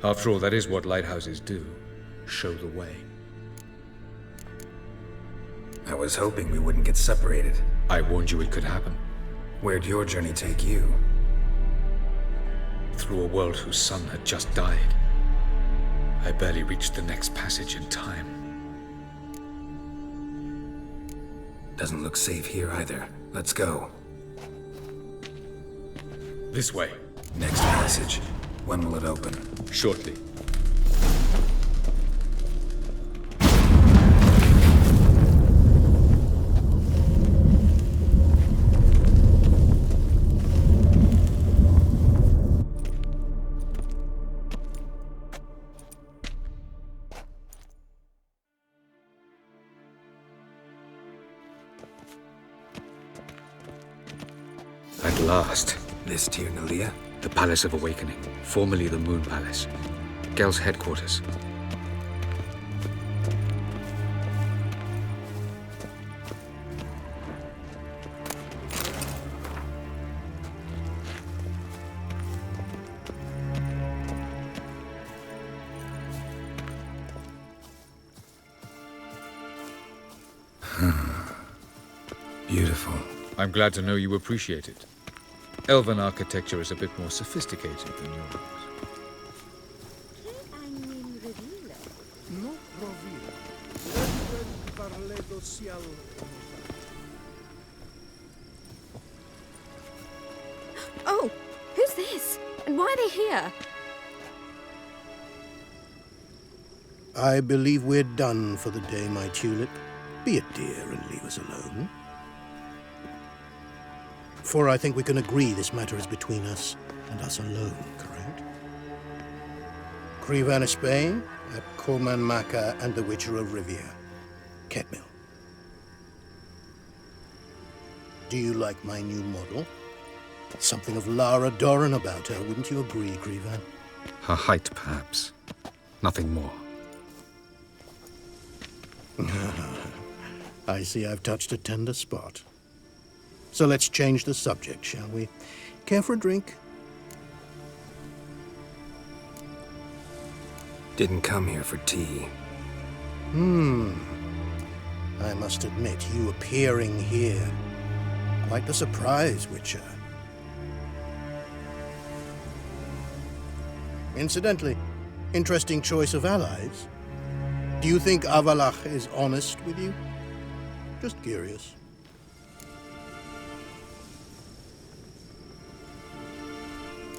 After all, that is what lighthouses do. Show the way. I was hoping we wouldn't get separated. I warned you it could happen. Where'd your journey take you? Through a world whose sun had just died. I barely reached the next passage in time. Doesn't look safe here either. Let's go. This way. Next passage. When will it open? Shortly. At last. This Tir Nalia? The Palace of Awakening, formerly the Moon Palace. Gel's headquarters. Beautiful. I'm glad to know you appreciate it. Elven architecture is a bit more sophisticated than yours. Oh, who's this? And why are they here? I believe we're done for the day, my tulip. Be a dear and leave us alone. For I think we can agree this matter is between us and us alone, correct? Crevan of Spain, at Corman Maca and the Witcher of Rivia. Ketmill. Do you like my new model? Something of Lara Doran about her, wouldn't you agree, Crevan? Her height, perhaps. Nothing more. I see I've touched a tender spot. So let's change the subject, shall we? Care for a drink? Didn't come here for tea. I must admit, you appearing here. Quite a surprise, Witcher. Incidentally, interesting choice of allies. Do you think Avalach is honest with you? Just curious.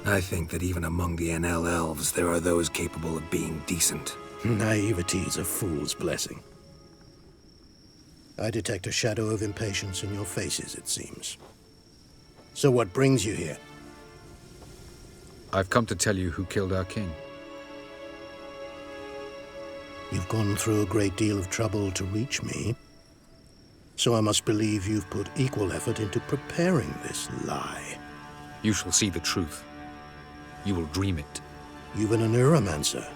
I think that even among the NL elves, there are those capable of being decent. Naivety is a fool's blessing. I detect a shadow of impatience in your faces, it seems. So what brings you here? I've come to tell you who killed our king. You've gone through a great deal of trouble to reach me. So I must believe you've put equal effort into preparing this lie. You shall see the truth. You will dream it. You've been a neuromancer.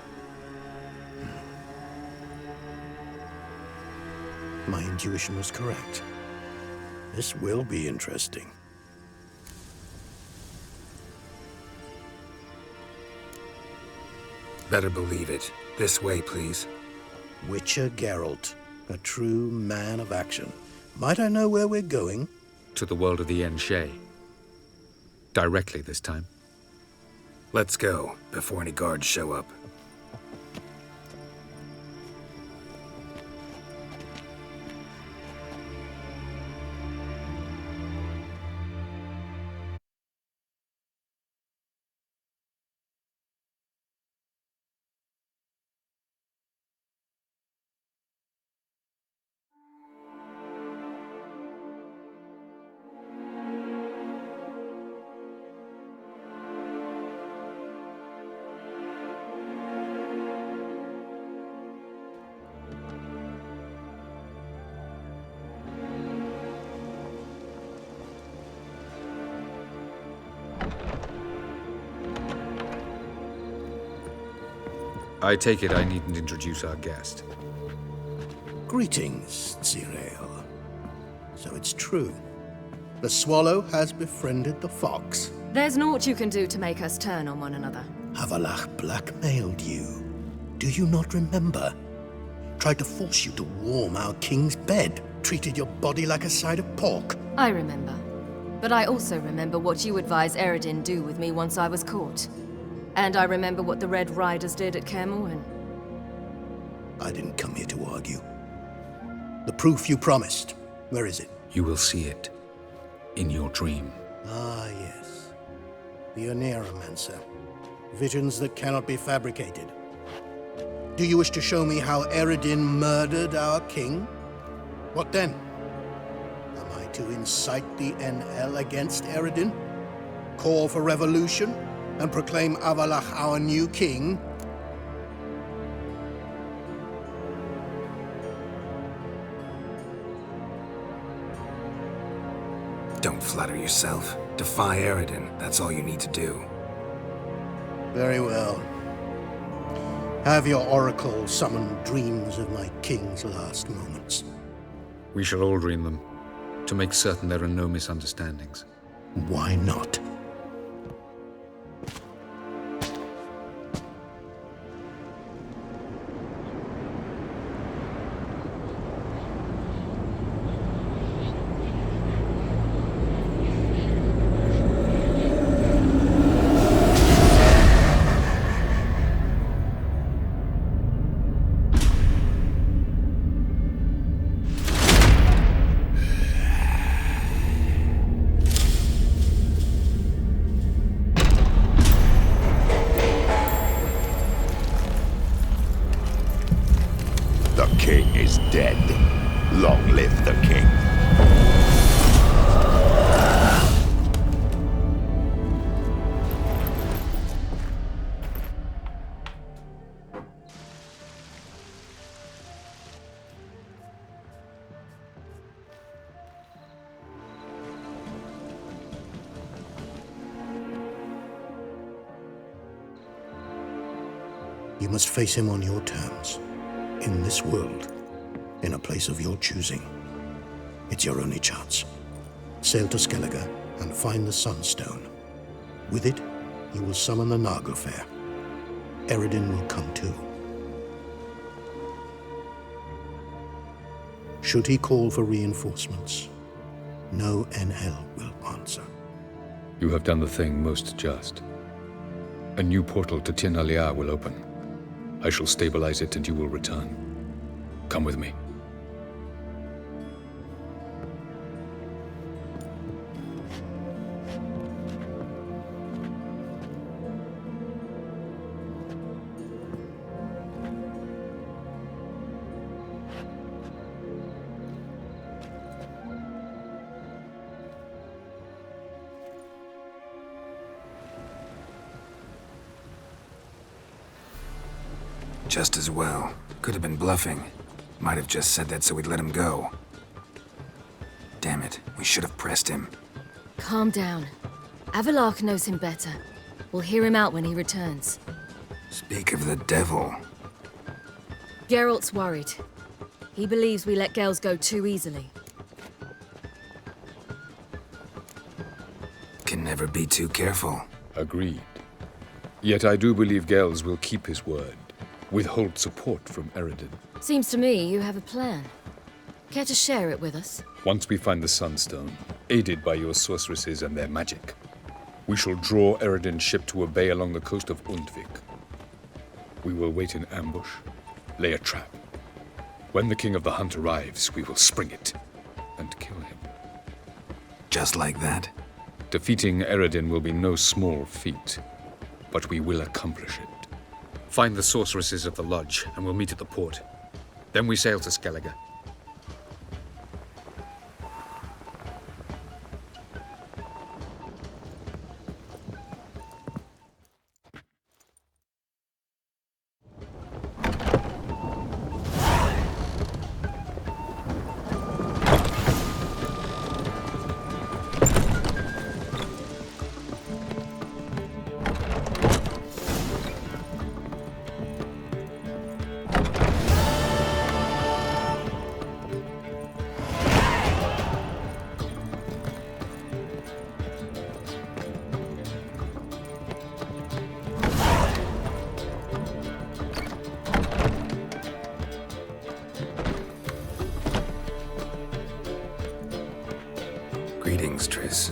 My intuition was correct. This will be interesting. Better believe it. This way, please. Witcher Geralt, a true man of action. Might I know where we're going? To the world of the Enshe. Directly this time. Let's go, before any guards show up. I take it I needn't introduce our guest. Greetings, Zirael. So it's true. The swallow has befriended the fox. There's naught you can do to make us turn on one another. Avalach blackmailed you. Do you not remember? Tried to force you to warm our king's bed. Treated your body like a side of pork. I remember. But I also remember what you advised Eredin do with me once I was caught. And I remember what the Red Riders did at Kaer Morhen. I didn't come here to argue. The proof you promised, where is it? You will see it. In your dream. Ah, yes. The Oneiromancer. Visions that cannot be fabricated. Do you wish to show me how Eredin murdered our king? What then? Am I to incite the NL against Eredin? Call for revolution? And proclaim Avalach our new king? Don't flatter yourself. Defy Eredin. That's all you need to do. Very well. Have your oracle summon dreams of my king's last moments. We shall all dream them, to make certain there are no misunderstandings. Why not? king is dead. Long live the king. You must face him on your terms. In this world. In a place of your choosing. It's your only chance. Sail to Skellige and find the Sunstone. With it, you will summon the Naglfar. Eredin will come too. Should he call for reinforcements, no NL will answer. You have done the thing most just. A new portal to Tien Alia will open. I shall stabilize it and you will return. Come with me. Just as well. Could have been bluffing. Might have just said that so we'd let him go. Damn it, we should have pressed him. Calm down. Avalok knows him better. We'll hear him out when he returns. Speak of the devil. Geralt's worried. He believes we let girls go too easily. Can never be too careful. Agreed. Yet I do believe Gels will keep his word. Withhold support from Eredin. Seems to me you have a plan. Care to share it with us? Once we find the Sunstone, aided by your sorceresses and their magic, we shall draw Eredin's ship to a bay along the coast of Undvik. We will wait in ambush, lay a trap. When the King of the Hunt arrives, we will spring it and kill him. Just like that? Defeating Eredin will be no small feat, but we will accomplish it. Find the sorceresses of the lodge, and we'll meet at the port. Then we sail to Skellige. Greetings, Triss.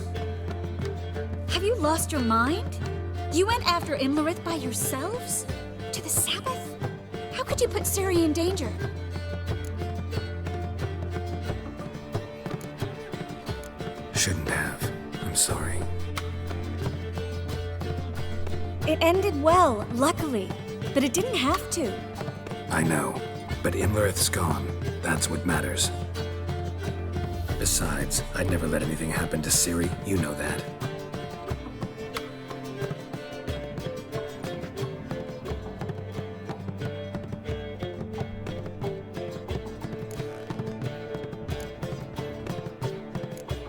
Have you lost your mind? You went after Imlerith by yourselves? To the Sabbath? How could you put Ciri in danger? Shouldn't have. I'm sorry. It ended well, luckily. But it didn't have to. I know. But Imlerith's gone. That's what matters. Besides, I'd never let anything happen to Ciri. You know that.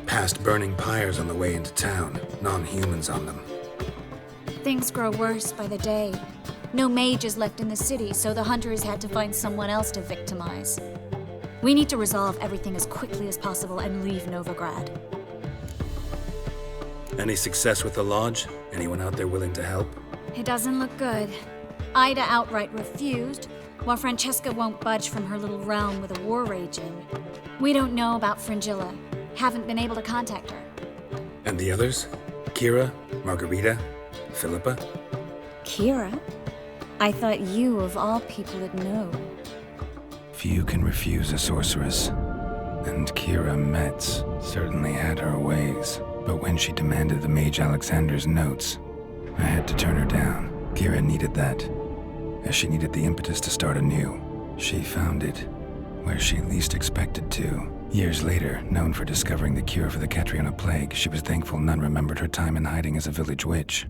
Past burning pyres on the way into town. Non-humans on them. Things grow worse by the day. No mages left in the city, so the hunters had to find someone else to victimize. We need to resolve everything as quickly as possible and leave Novigrad. Any success with the lodge? Anyone out there willing to help? It doesn't look good. Ida outright refused, while Francesca won't budge from her little realm with a war raging. We don't know about Fringilla. Haven't been able to contact her. And the others? Kira? Margarita? Philippa? Kira? I thought you, of all people, would know. Few can refuse a sorceress. And Kira Metz certainly had her ways. But when she demanded the Mage Alexander's notes, I had to turn her down. Kira needed that, as she needed the impetus to start anew. She found it where she least expected to. Years later, known for discovering the cure for the Catriona plague, she was thankful none remembered her time in hiding as a village witch.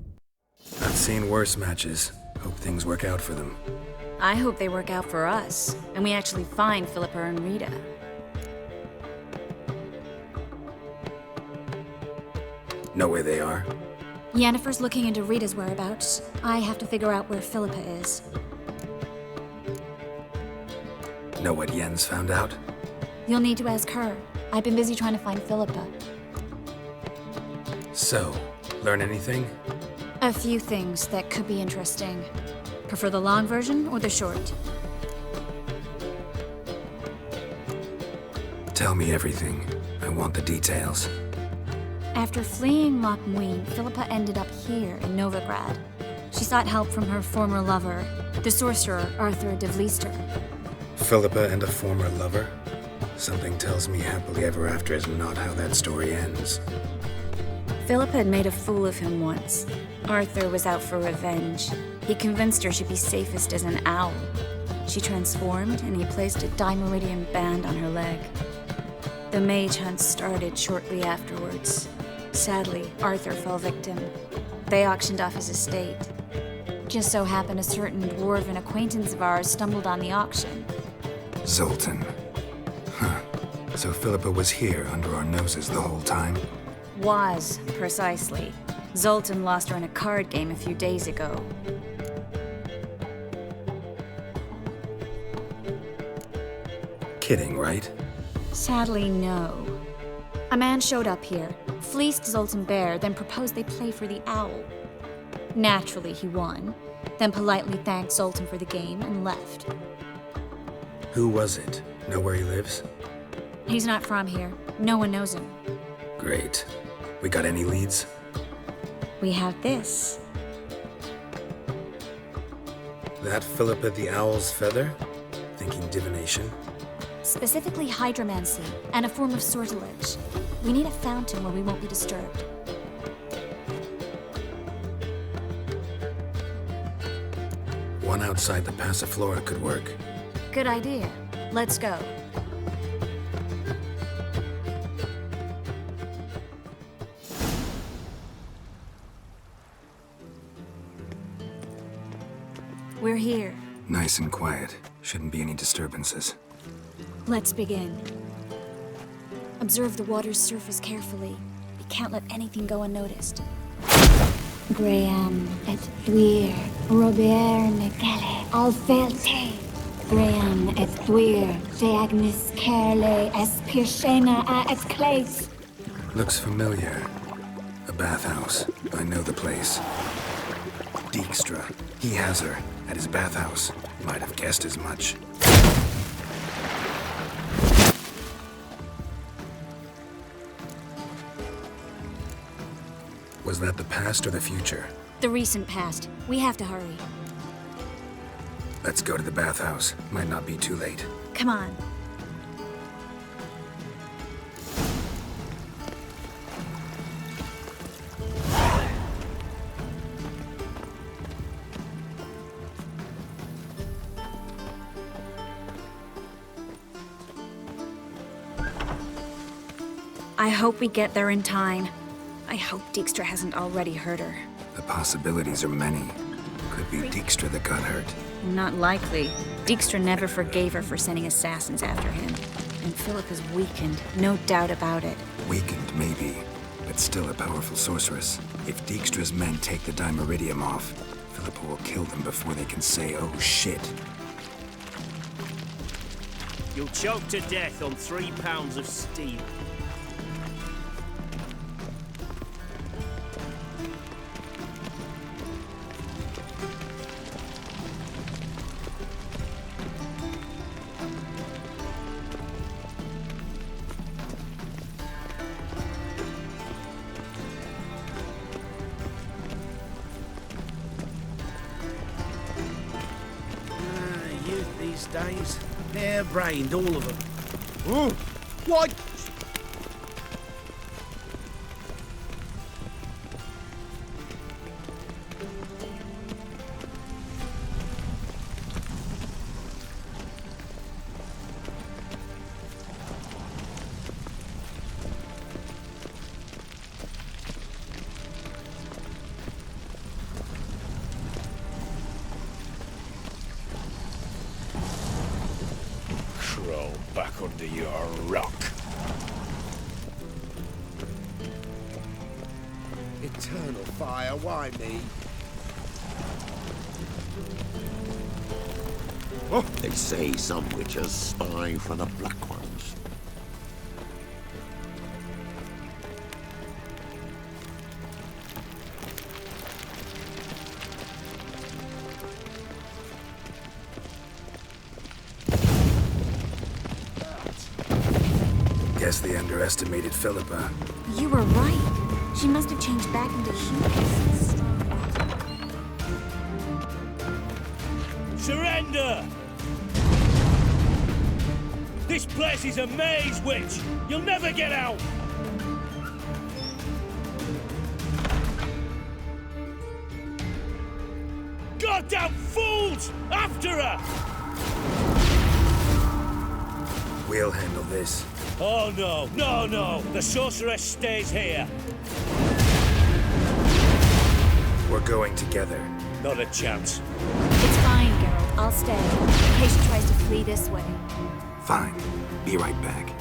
I've seen worse matches. Hope things work out for them. I hope they work out for us, and we actually find Philippa and Rita. Know where they are? Yennefer's looking into Rita's whereabouts. I have to figure out where Philippa is. Know what Yen's found out? You'll need to ask her. I've been busy trying to find Philippa. So, learn anything? A few things that could be interesting. Prefer the long version or the short? Tell me everything. I want the details. After fleeing Loch Muin, Philippa ended up here in Novigrad. She sought help from her former lover, the sorcerer Arthur de Vliester. Philippa and a former lover? Something tells me happily ever after is not how that story ends. Philippa had made a fool of him once. Arthur was out for revenge. He convinced her she'd be safest as an owl. She transformed, and he placed a dimeridium band on her leg. The mage hunt started shortly afterwards. Sadly, Arthur fell victim. They auctioned off his estate. Just so happened a certain dwarven acquaintance of ours stumbled on the auction. Zoltan. Huh. So Philippa was here under our noses the whole time? Was, precisely. Zoltan lost her in a card game a few days ago. Kidding, right? Sadly, no. A man showed up here, fleeced Zoltan bare, then proposed they play for the owl. Naturally, he won, then politely thanked Zoltan for the game and left. Who was it? Know where he lives? He's not from here. No one knows him. Great. We got any leads? We have this. That Philippa the Owl's feather? Thinking divination? Specifically hydromancy, and a form of sortilege. We need a fountain where we won't be disturbed. One outside the Passiflora could work. Good idea. Let's go. We're here. Nice and quiet. Shouldn't be any disturbances. Let's begin. Observe the water's surface carefully. We can't let anything go unnoticed. Graham et thuir, Robert Necale, Alfelte. Graham et thuir, Deagnis Kerle, Espirshena a et Clace. Looks familiar. A bathhouse. I know the place. Dijkstra. He has her. At his bathhouse. Might have guessed as much. Was that the past or the future? The recent past. We have to hurry. Let's go to the bathhouse. Might not be too late. Come on. I hope we get there in time. I hope Dijkstra hasn't already hurt her. The possibilities are many. Could be Dijkstra that got hurt. Not likely. Dijkstra never forgave her for sending assassins after him. And Philip is weakened, no doubt about it. Weakened, maybe, but still a powerful sorceress. If Dijkstra's men take the dimeridium off, Philippa will kill them before they can say, oh shit. You'll choke to death on 3 pounds of steel. These days, hair-brained, all of them. Oh, what? Crawl back under your rock. Eternal fire, why me? Oh. They say some witches spy for the black ones. Guess they underestimated Philippa. You were right. She must have changed back into humans. Surrender! This place is a maze, witch! You'll never get out! Goddamn fools! After her! We'll handle this. Oh no, no, no! The sorceress stays here. We're going together. Not a chance. It's fine, Geralt. I'll stay, in case she tries to flee this way. Fine. Be right back.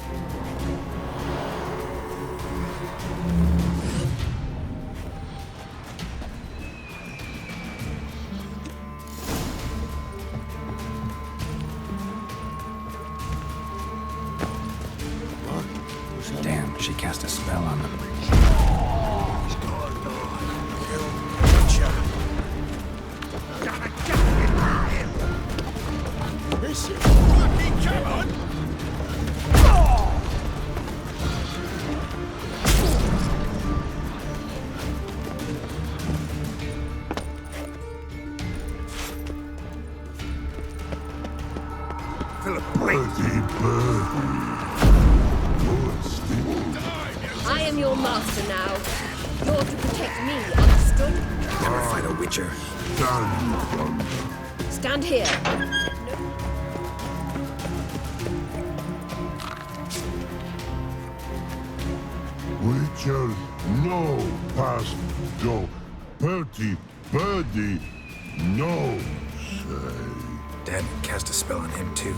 Damn, she cast a spell on them. This is fucking Kevin! I am your master now. You're to protect me, understood? Never fight a witcher. Stand here. Witcher, no past go. Purty, birdie, no say. Dad cast a spell on him too.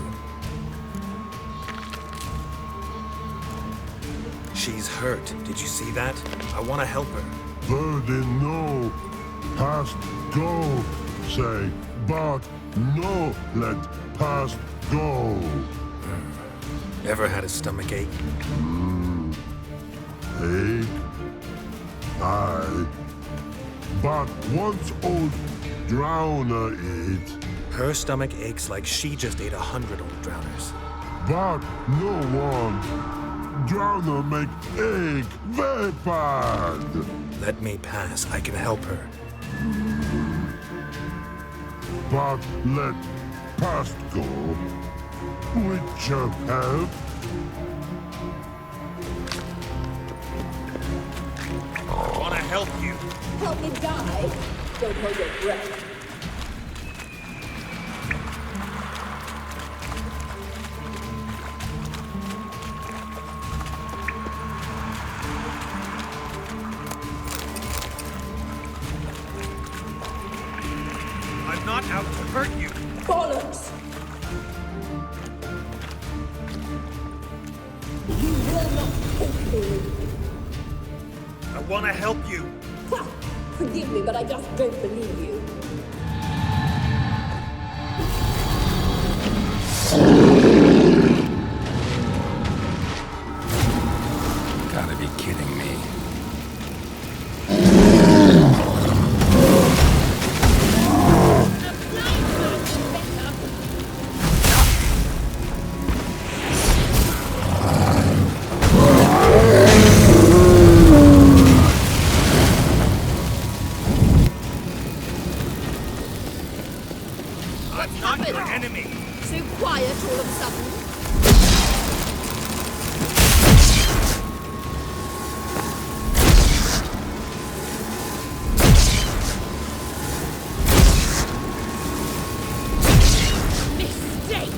She's hurt. Did you see that? I want to help her. Birdie, no past go say. But no let past go. Ever had a stomach ache? Ache? Aye. But once old drowner eat. Her stomach aches like she just ate 100 old drowners. But no one. Drowner make ache very bad. Let me pass. I can help her. But let past go. Witcher help. I want to help you. Help me die. Don't hold your breath. I'm not out to hurt you. Bollocks! You will not take me. I want to help you. Ha! Forgive me, but I just don't believe you. Gotta be kidding me. What's happened? Your enemy. So quiet all of a sudden. Mistake!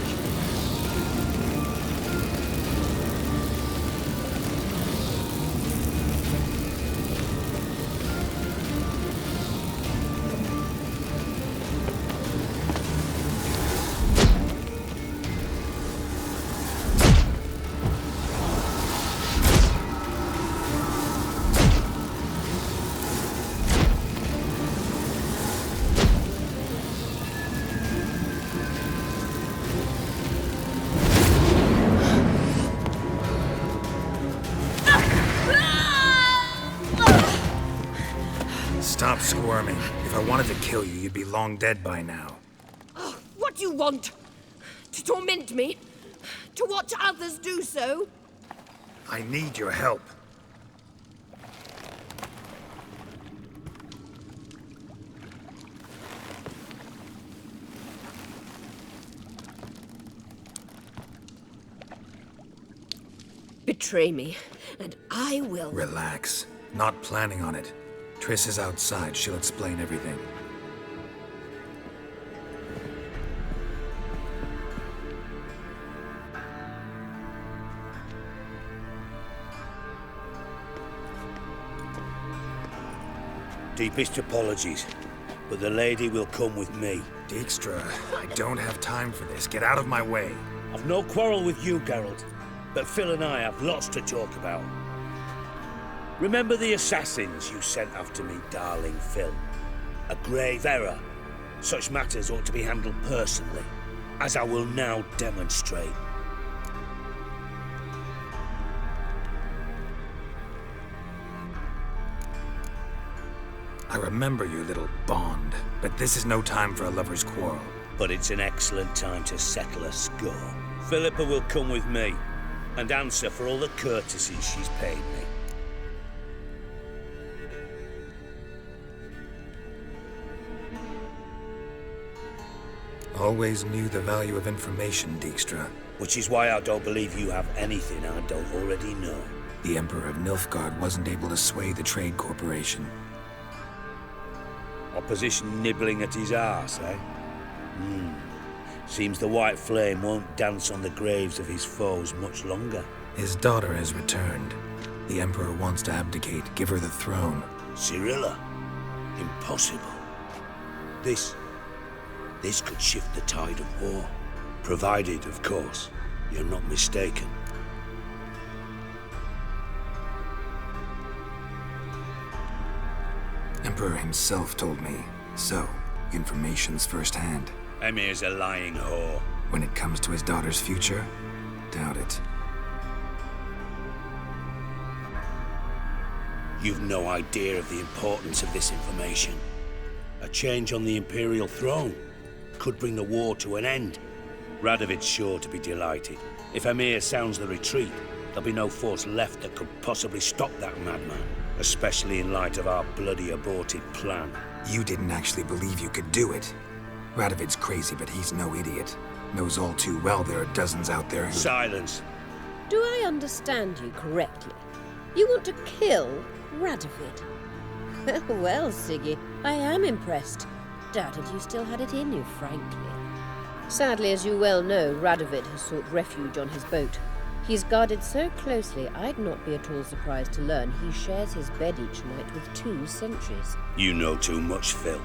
Stop squirming. If I wanted to kill you, you'd be long dead by now. Oh, what do you want? To torment me? To watch others do so? I need your help. betray me, and I will... Relax. Not planning on it. Triss is outside. She'll explain everything. Deepest apologies, but the lady will come with me. Dijkstra, I don't have time for this. Get out of my way. I've no quarrel with you, Geralt, but Phil and I have lots to talk about. Remember the assassins you sent after me, darling Phil? A grave error. Such matters ought to be handled personally, as I will now demonstrate. I remember your little bond, but this is no time for a lover's quarrel. But it's an excellent time to settle a score. Philippa will come with me and answer for all the courtesies she's paid me. Always knew the value of information, Dijkstra. Which is why I don't believe you have anything I don't already know. The Emperor of Nilfgaard wasn't able to sway the Trade Corporation. Opposition nibbling at his arse, eh? Seems the White Flame won't dance on the graves of his foes much longer. His daughter has returned. The Emperor wants to abdicate, give her the throne. Cirilla? Impossible. This could shift the tide of war. Provided, of course, you're not mistaken. Emperor himself told me. So, information's firsthand. Emir's a lying whore. When it comes to his daughter's future, doubt it. You've no idea of the importance of this information. A change on the Imperial throne could bring the war to an end. Radovid's sure to be delighted. If Emir sounds the retreat, there'll be no force left that could possibly stop that madman. Especially in light of our bloody aborted plan. You didn't actually believe you could do it. Radovid's crazy, but he's no idiot. Knows all too well there are dozens out there who... Silence! Do I understand you correctly? You want to kill Radovid? Well, Siggy, I am impressed. Doubted you still had it in you, frankly. Sadly, as you well know, Radovid has sought refuge on his boat. He's guarded so closely, I'd not be at all surprised to learn he shares his bed each night with 2 sentries. You know too much, Phil.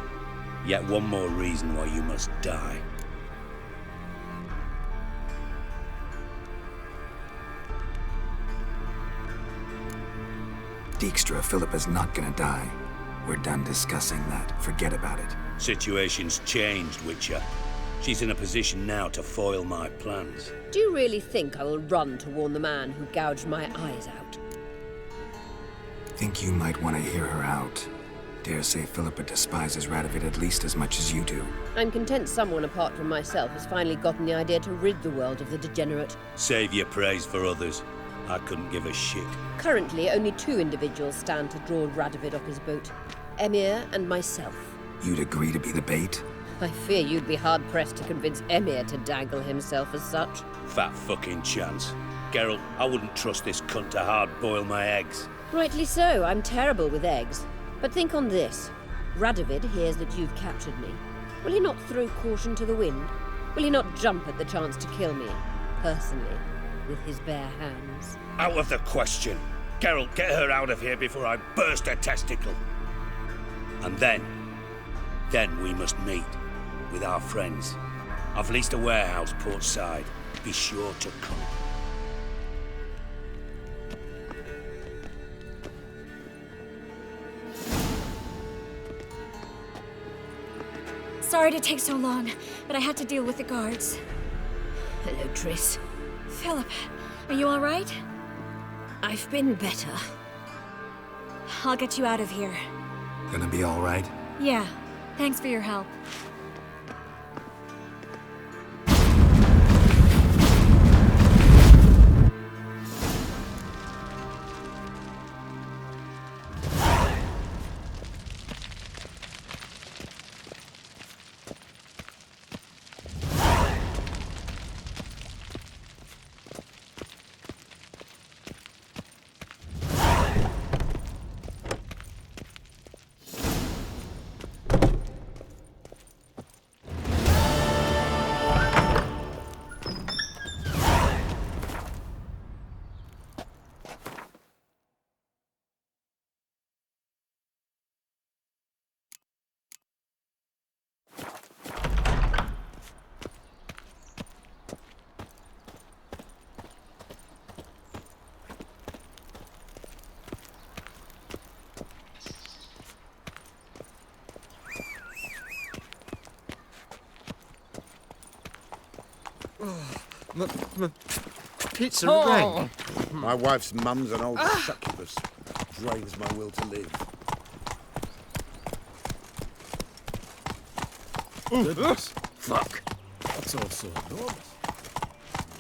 Yet one more reason why you must die. Dijkstra, Philippa's not gonna die. We're done discussing that. Forget about it. Situation's changed, Witcher. She's in a position now to foil my plans. Do you really think I will run to warn the man who gouged my eyes out? Think you might want to hear her out. Dare say Philippa despises Radovid at least as much as you do. I'm content someone apart from myself has finally gotten the idea to rid the world of the degenerate. Save your praise for others. I couldn't give a shit. Currently, only 2 individuals stand to draw Radovid off his boat. Emir and myself. You'd agree to be the bait? I fear you'd be hard-pressed to convince Emir to dangle himself as such. Fat fucking chance. Geralt, I wouldn't trust this cunt to hard-boil my eggs. Rightly so, I'm terrible with eggs. But think on this. Radovid hears that you've captured me. Will he not throw caution to the wind? Will he not jump at the chance to kill me, personally, with his bare hands? Out of the question. Geralt, get her out of here before I burst her testicle. And then we must meet. With our friends. I've leased a warehouse port side. Be sure to come. Sorry to take so long, but I had to deal with the guards. Hello, Triss. Philip, are you all right? I've been better. I'll get you out of here. Gonna be all right? Yeah. Thanks for your help. Pizza Oh. My wife's mum's an old succubus. Drains my will to live. Goodness. Fuck. That's all so enormous.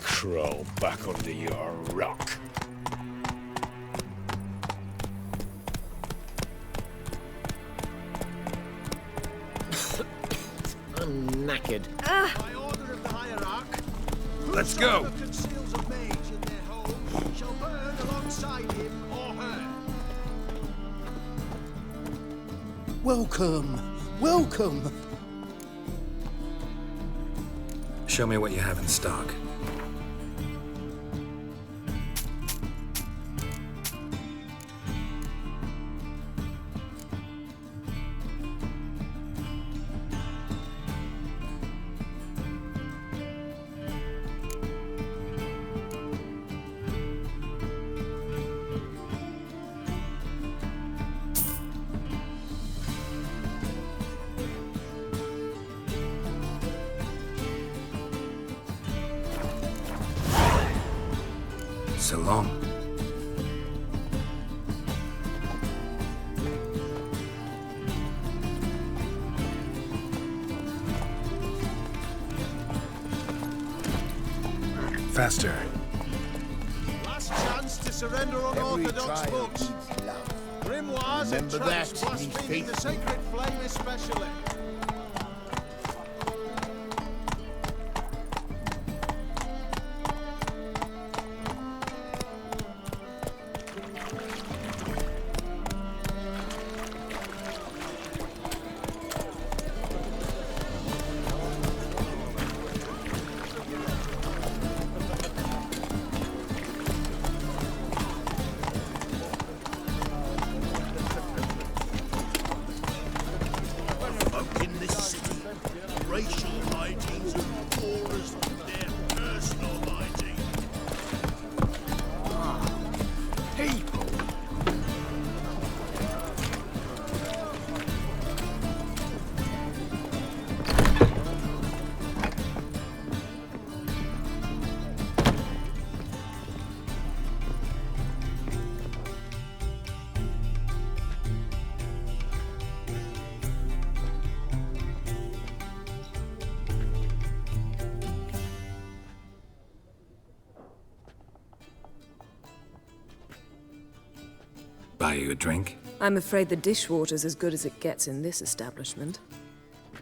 Crawl back under your rock. I'm knackered. By order of the hierarch, Let's go. whosoever conceals a mage in their home shall burn alongside him or her. Welcome. Welcome. Show me what you have in stock. So long. Faster. Last chance to surrender unorthodox books. Grimoires and Remember that, traps blaspheming ye the sacred flame especially. Folk in this city, racial hygiene's as poor as their personal hygiene. People. Buy you a drink? I'm afraid the dishwater's as good as it gets in this establishment.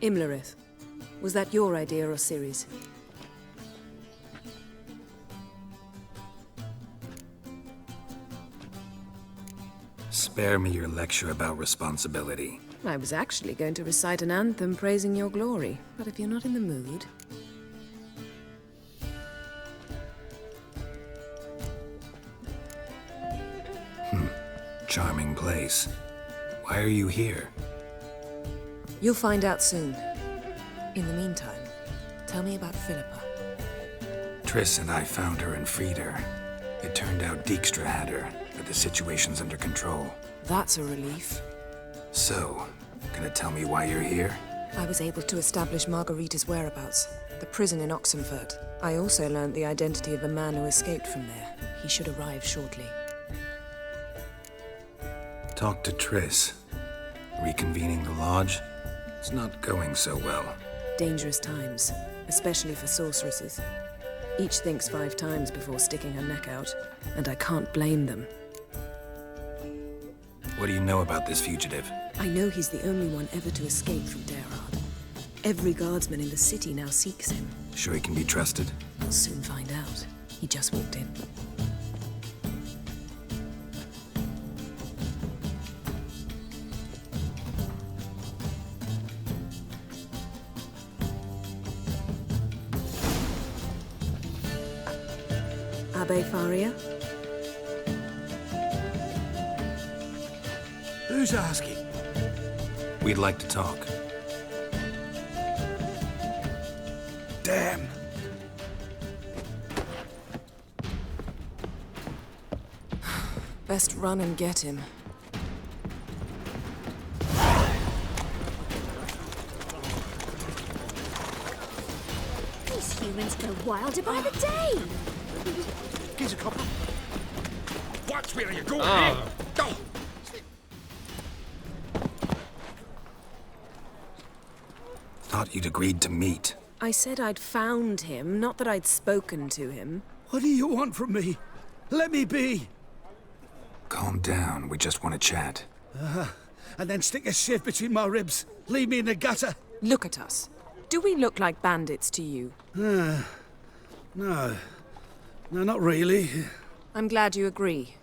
Imlerith, was that your idea or Ciri's? Spare me your lecture about responsibility. I was actually going to recite an anthem praising your glory, but if you're not in the mood... Charming place. Why are you here? You'll find out soon. In the meantime, tell me about Philippa. Triss and I found her and freed her. It turned out Dijkstra had her, but the situation's under control. That's a relief. So, gonna tell me why you're here? I was able to establish Margarita's whereabouts, the prison in Oxenfurt. I also learned the identity of a man who escaped from there. He should arrive shortly. Talk to Triss. Reconvening the lodge? It's not going so well. Dangerous times, especially for sorceresses. Each thinks 5 times before sticking her neck out, and I can't blame them. What do you know about this fugitive? I know he's the only one ever to escape from Derard. Every guardsman in the city now seeks him. Sure he can be trusted? I'll soon find out. He just walked in. Abbe Faria? Who's asking? We'd like to talk. Damn. Best run and get him. He's Humans grow wilder by the day. Here's a copper. Watch where you go, Ah. eh? Oh. Thought you'd agreed to meet. I said I'd found him, not that I'd spoken to him. What do you want from me? Let me be. Calm down, we just want to chat. And then stick a sieve between my ribs. Leave me in the gutter. Look at us. Do we look like bandits to you? No. No, not really. I'm glad you agree.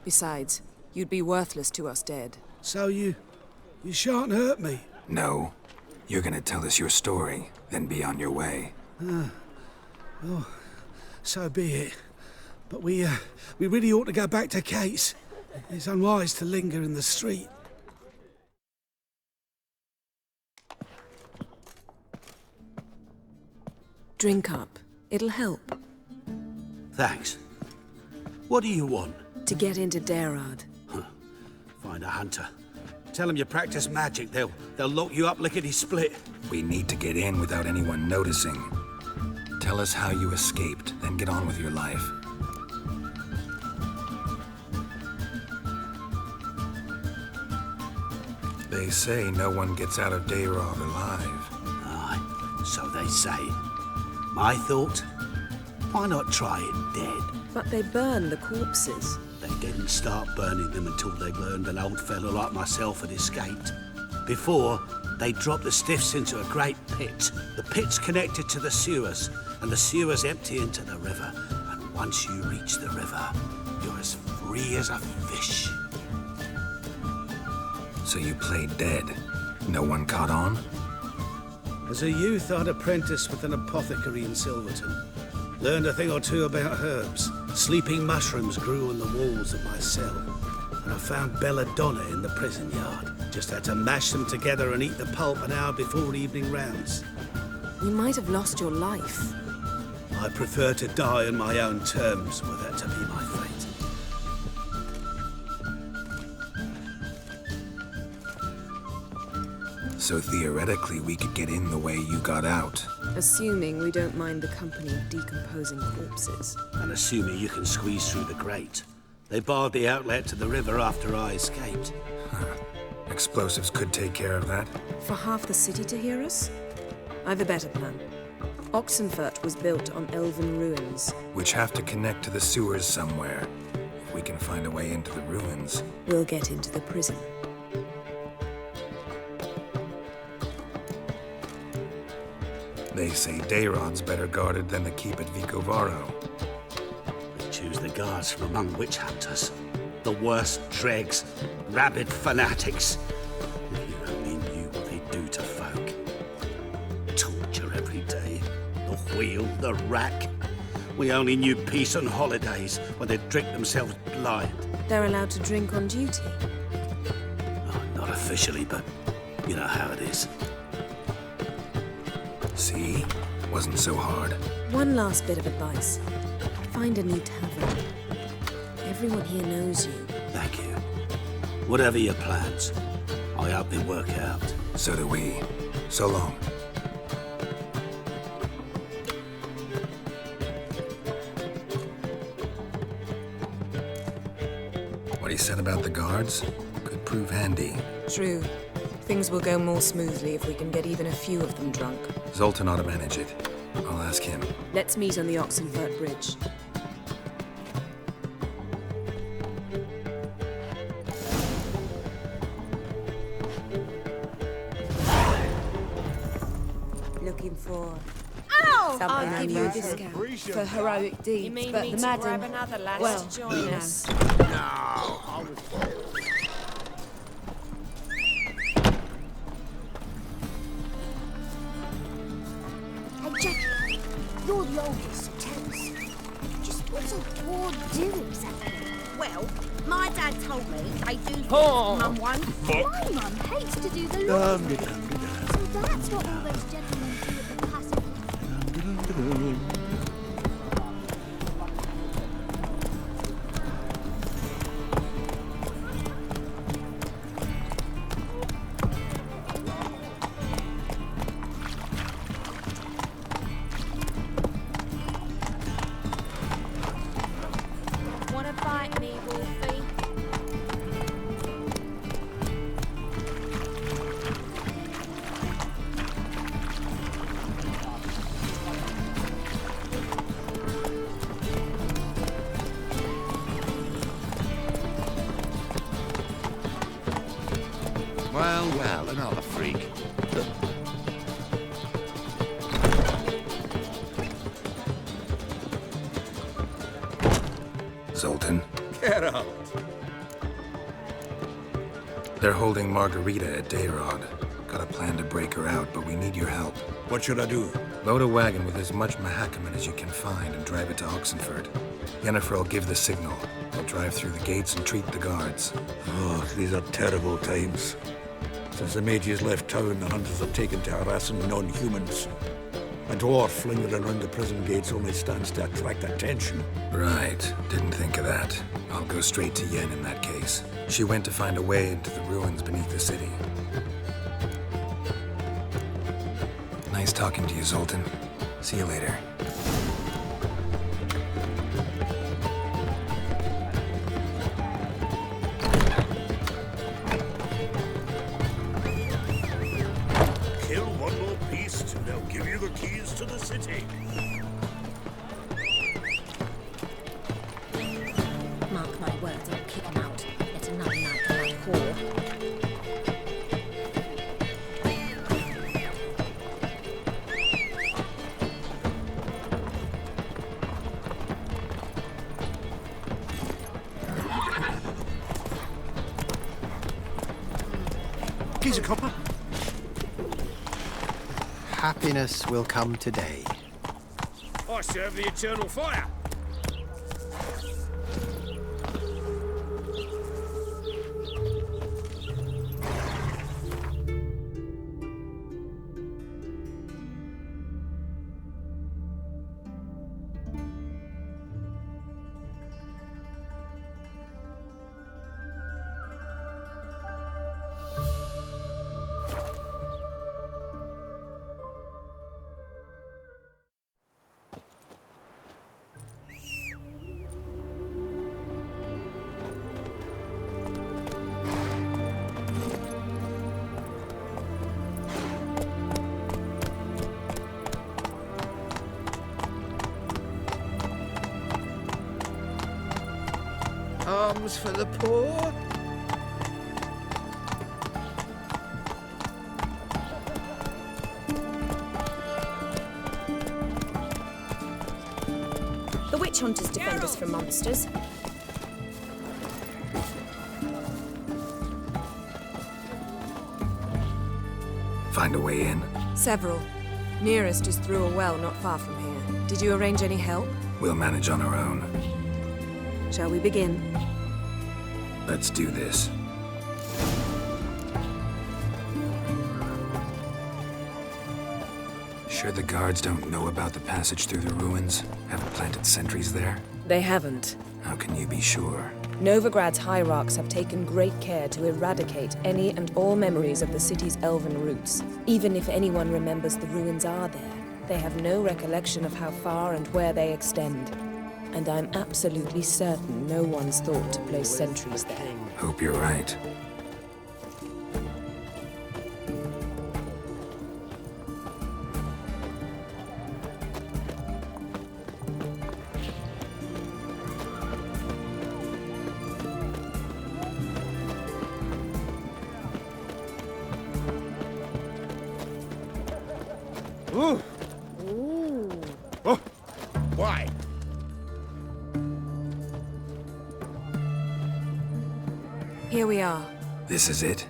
Besides, you'd be worthless to us dead. So you shan't hurt me? No. You're gonna tell us your story, then be on your way. Oh, so be it. But we really ought to go back to Kate's. It's unwise to linger in the street. Drink up. It'll help. Thanks. What do you want? To get into Dayrad. Find a hunter. Tell them you practice magic. They'll lock you up lickety-split. We need to get in without anyone noticing. Tell us how you escaped, then get on with your life. They say no one gets out of Dayrad alive. Aye, so they say. My thought? Why not try it dead? But they burn the corpses. They didn't start burning them until they learned an old fellow like myself had escaped. Before, they dropped the stiffs into a great pit. The pit's connected to the sewers, and the sewers empty into the river. And once you reach the river, you're as free as a fish. So you played dead. No one caught on? As a youth, I'd apprenticed with an apothecary in Silverton. Learned a thing or two about herbs. Sleeping mushrooms grew on the walls of my cell. And I found belladonna in the prison yard. Just had to mash them together and eat the pulp an hour before evening rounds. You might have lost your life. I prefer to die on my own terms, were that to be my fate. So theoretically, we could get in the way you got out. Assuming we don't mind the company of decomposing corpses. And assuming you can squeeze through the grate. They barred the outlet to the river after I escaped. Explosives could take care of that. For half the city to hear us? I've a better plan. Oxenfurt was built on elven ruins. Which have to connect to the sewers somewhere. If we can find a way into the ruins. We'll get into the prison. They say Dayrod's better guarded than the keep at Vicovaro. They choose the guards from among witch hunters. The worst dregs, rabid fanatics. If you only knew what they do to folk. Torture every day. The wheel, the rack. We only knew peace on holidays when they'd drink themselves blind. They're allowed to drink on duty? Oh, not officially, but you know how it is. See? Wasn't so hard. One last bit of advice. Find a new tavern. Everyone here knows you. Thank you. Whatever your plans, I hope they work out. So do we. So long. What he said about the guards could prove handy. True. Things will go more smoothly if we can get even a few of them drunk. Zoltan ought to manage it. I'll ask him. Let's meet on the Oxenfurt Bridge. Looking for... Ow! Something I'll give you a discount for heroic deeds, You mean but me the to madam... grab another lass well, to join us? Hey, Jackie, you're the oldest, so tell us. Just what's a ward do exactly? Well, my dad told me they do things Oh. Mum won't. My mum hates to do the laundry. So that's what all those gentlemen do at the passage. Zoltan. Get out. They're holding Margarita at Dayrod. Got a plan to break her out, but we need your help. What should I do? Load a wagon with as much Mahakaman as you can find and drive it to Oxenford. Yennefer will give the signal. We'll drive through the gates and treat the guards. Oh, these are terrible times. Since the mages left town, the hunters have taken to harassing non-humans. A dwarf lingering around the prison gates only stands to attract attention. Right. Didn't think of that. I'll go straight to Yen in that case. She went to find a way into the ruins beneath the city. Nice talking to you, Zoltan. See you later. Kill one more beast, and they'll give you the keys to the city. Mark my words, I'll kick him out. Let another night for that whore. Keys a copper. Happiness will come today. I serve the eternal fire. Arms for the poor. The witch hunters defend us from monsters. Find a way in? Several. Nearest is through a well not far from here. Did you arrange any help? We'll manage on our own. Shall we begin? Let's do this. Sure the guards don't know about the passage through the ruins? Haven't planted sentries there? They haven't. How can you be sure? Novigrad's hierarchs have taken great care to eradicate any and all memories of the city's elven roots. Even if anyone remembers the ruins are there, they have no recollection of how far and where they extend. And I'm absolutely certain no one's thought to place sentries there. Hope you're right. Ooh. Oh, why? Here we are. This is it?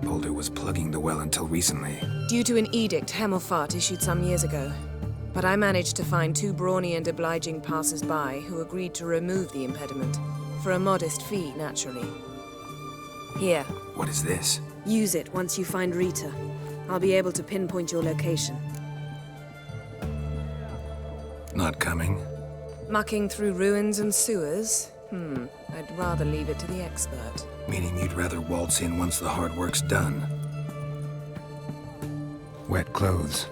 Boulder was plugging the well until recently. Due to an edict Hemelfart issued some years ago. But I managed to find two brawny and obliging passers-by who agreed to remove the impediment. For a modest fee, naturally. Here. What is this? Use it once you find Rita. I'll be able to pinpoint your location. Not coming? Mucking through ruins and sewers? I'd rather leave it to the expert. Meaning you'd rather waltz in once the hard work's done. Wet clothes.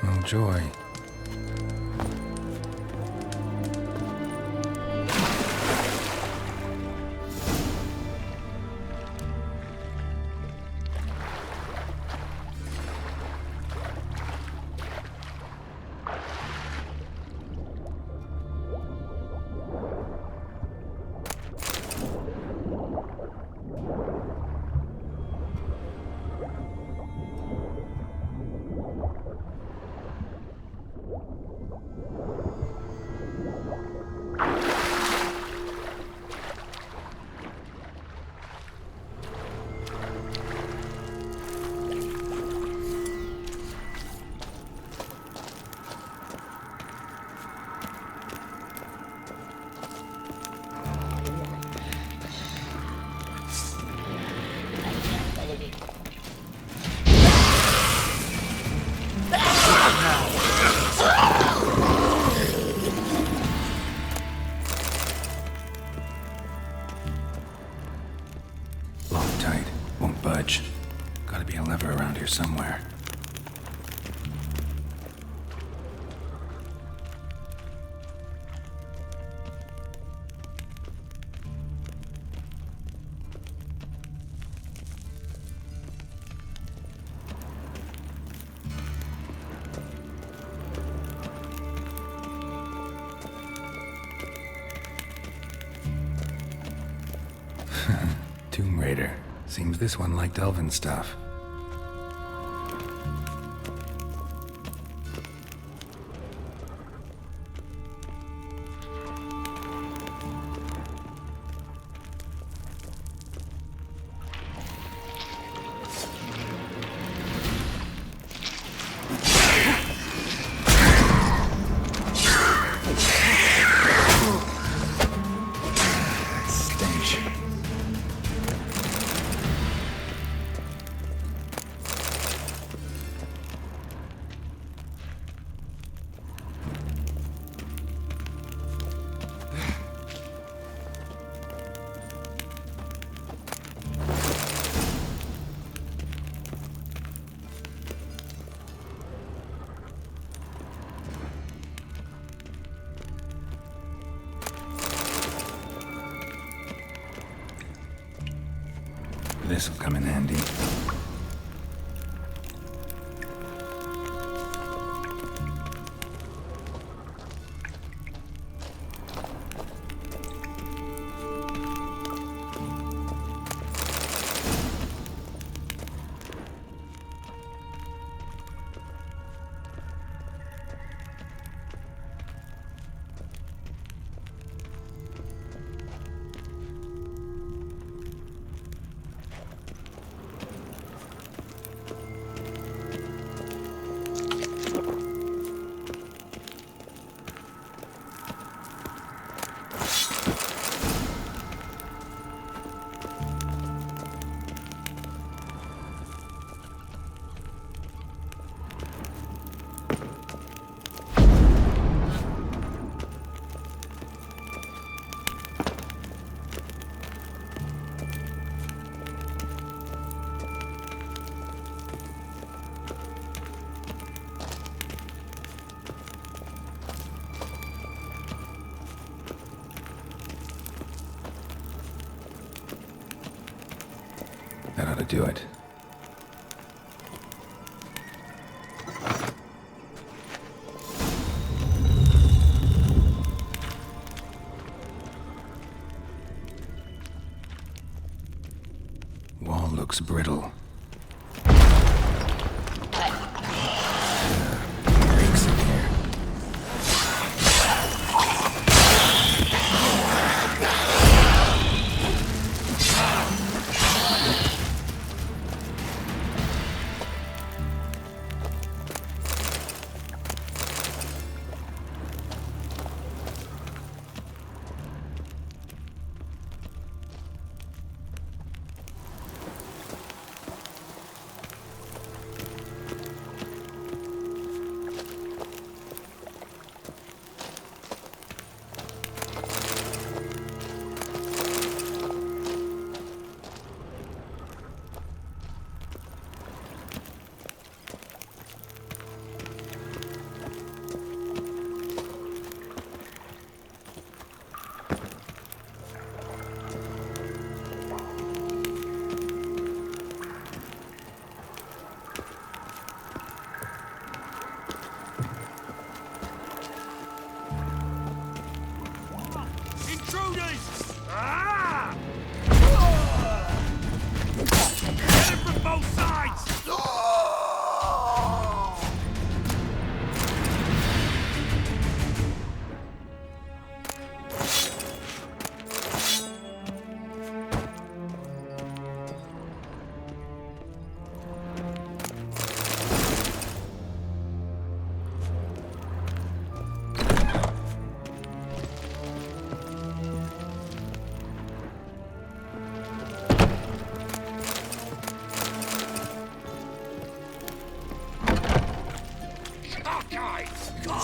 Oh, joy. around here somewhere. Tomb Raider. Seems this one liked elven stuff. This'll come in handy. That ought to do it. Wall looks brittle. Breaks in here.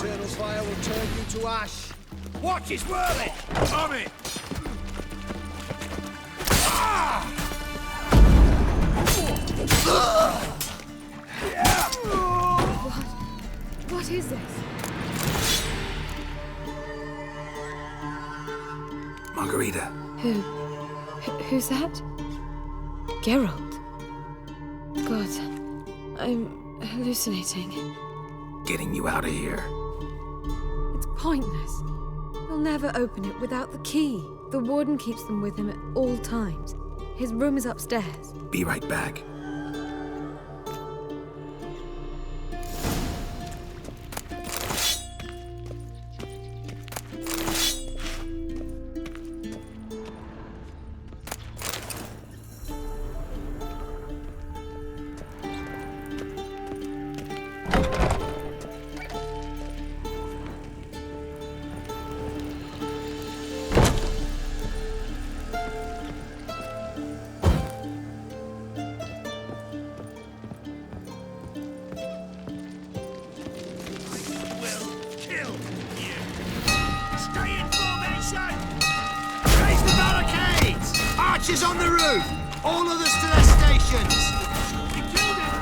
Eternal's fire will turn you to ash. Watch his whirling! On it! Ah! Margarita. Who's that? Geralt. God, I'm hallucinating. Getting you out of here. It's pointless. He'll never open it without the key. The warden keeps them with him at all times. His room is upstairs. Be right back. Archers on the roof! All others to their stations! We killed him!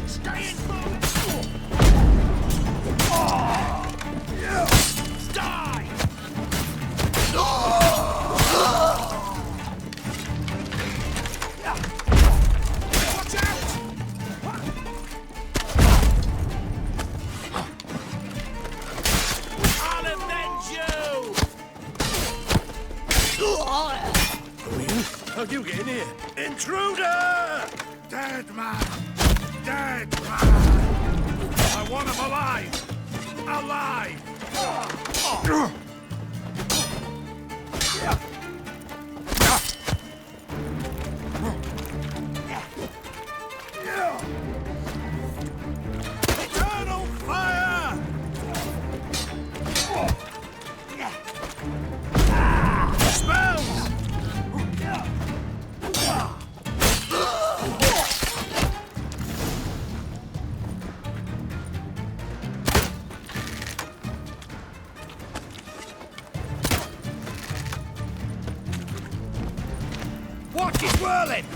Stay in Die! Watch out! I'll avenge you! How'd you get in here? Intruder! Dead man! Dead man! I want him alive! Alive! Eternal fire! Spells! Watch it whirling!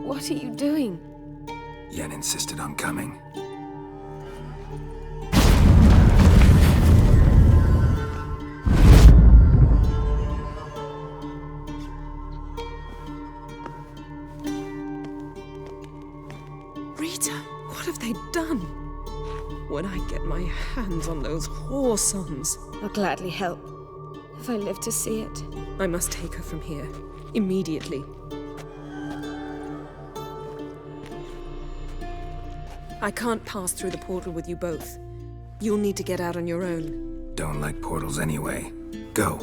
What are you doing? Yen insisted on coming. Rita, what have they done? When I get my hands on those whore sons, I'll gladly help. If I live to see it. I must take her from here. Immediately. I can't pass through the portal with you both. You'll need to get out on your own. Don't like portals anyway. Go.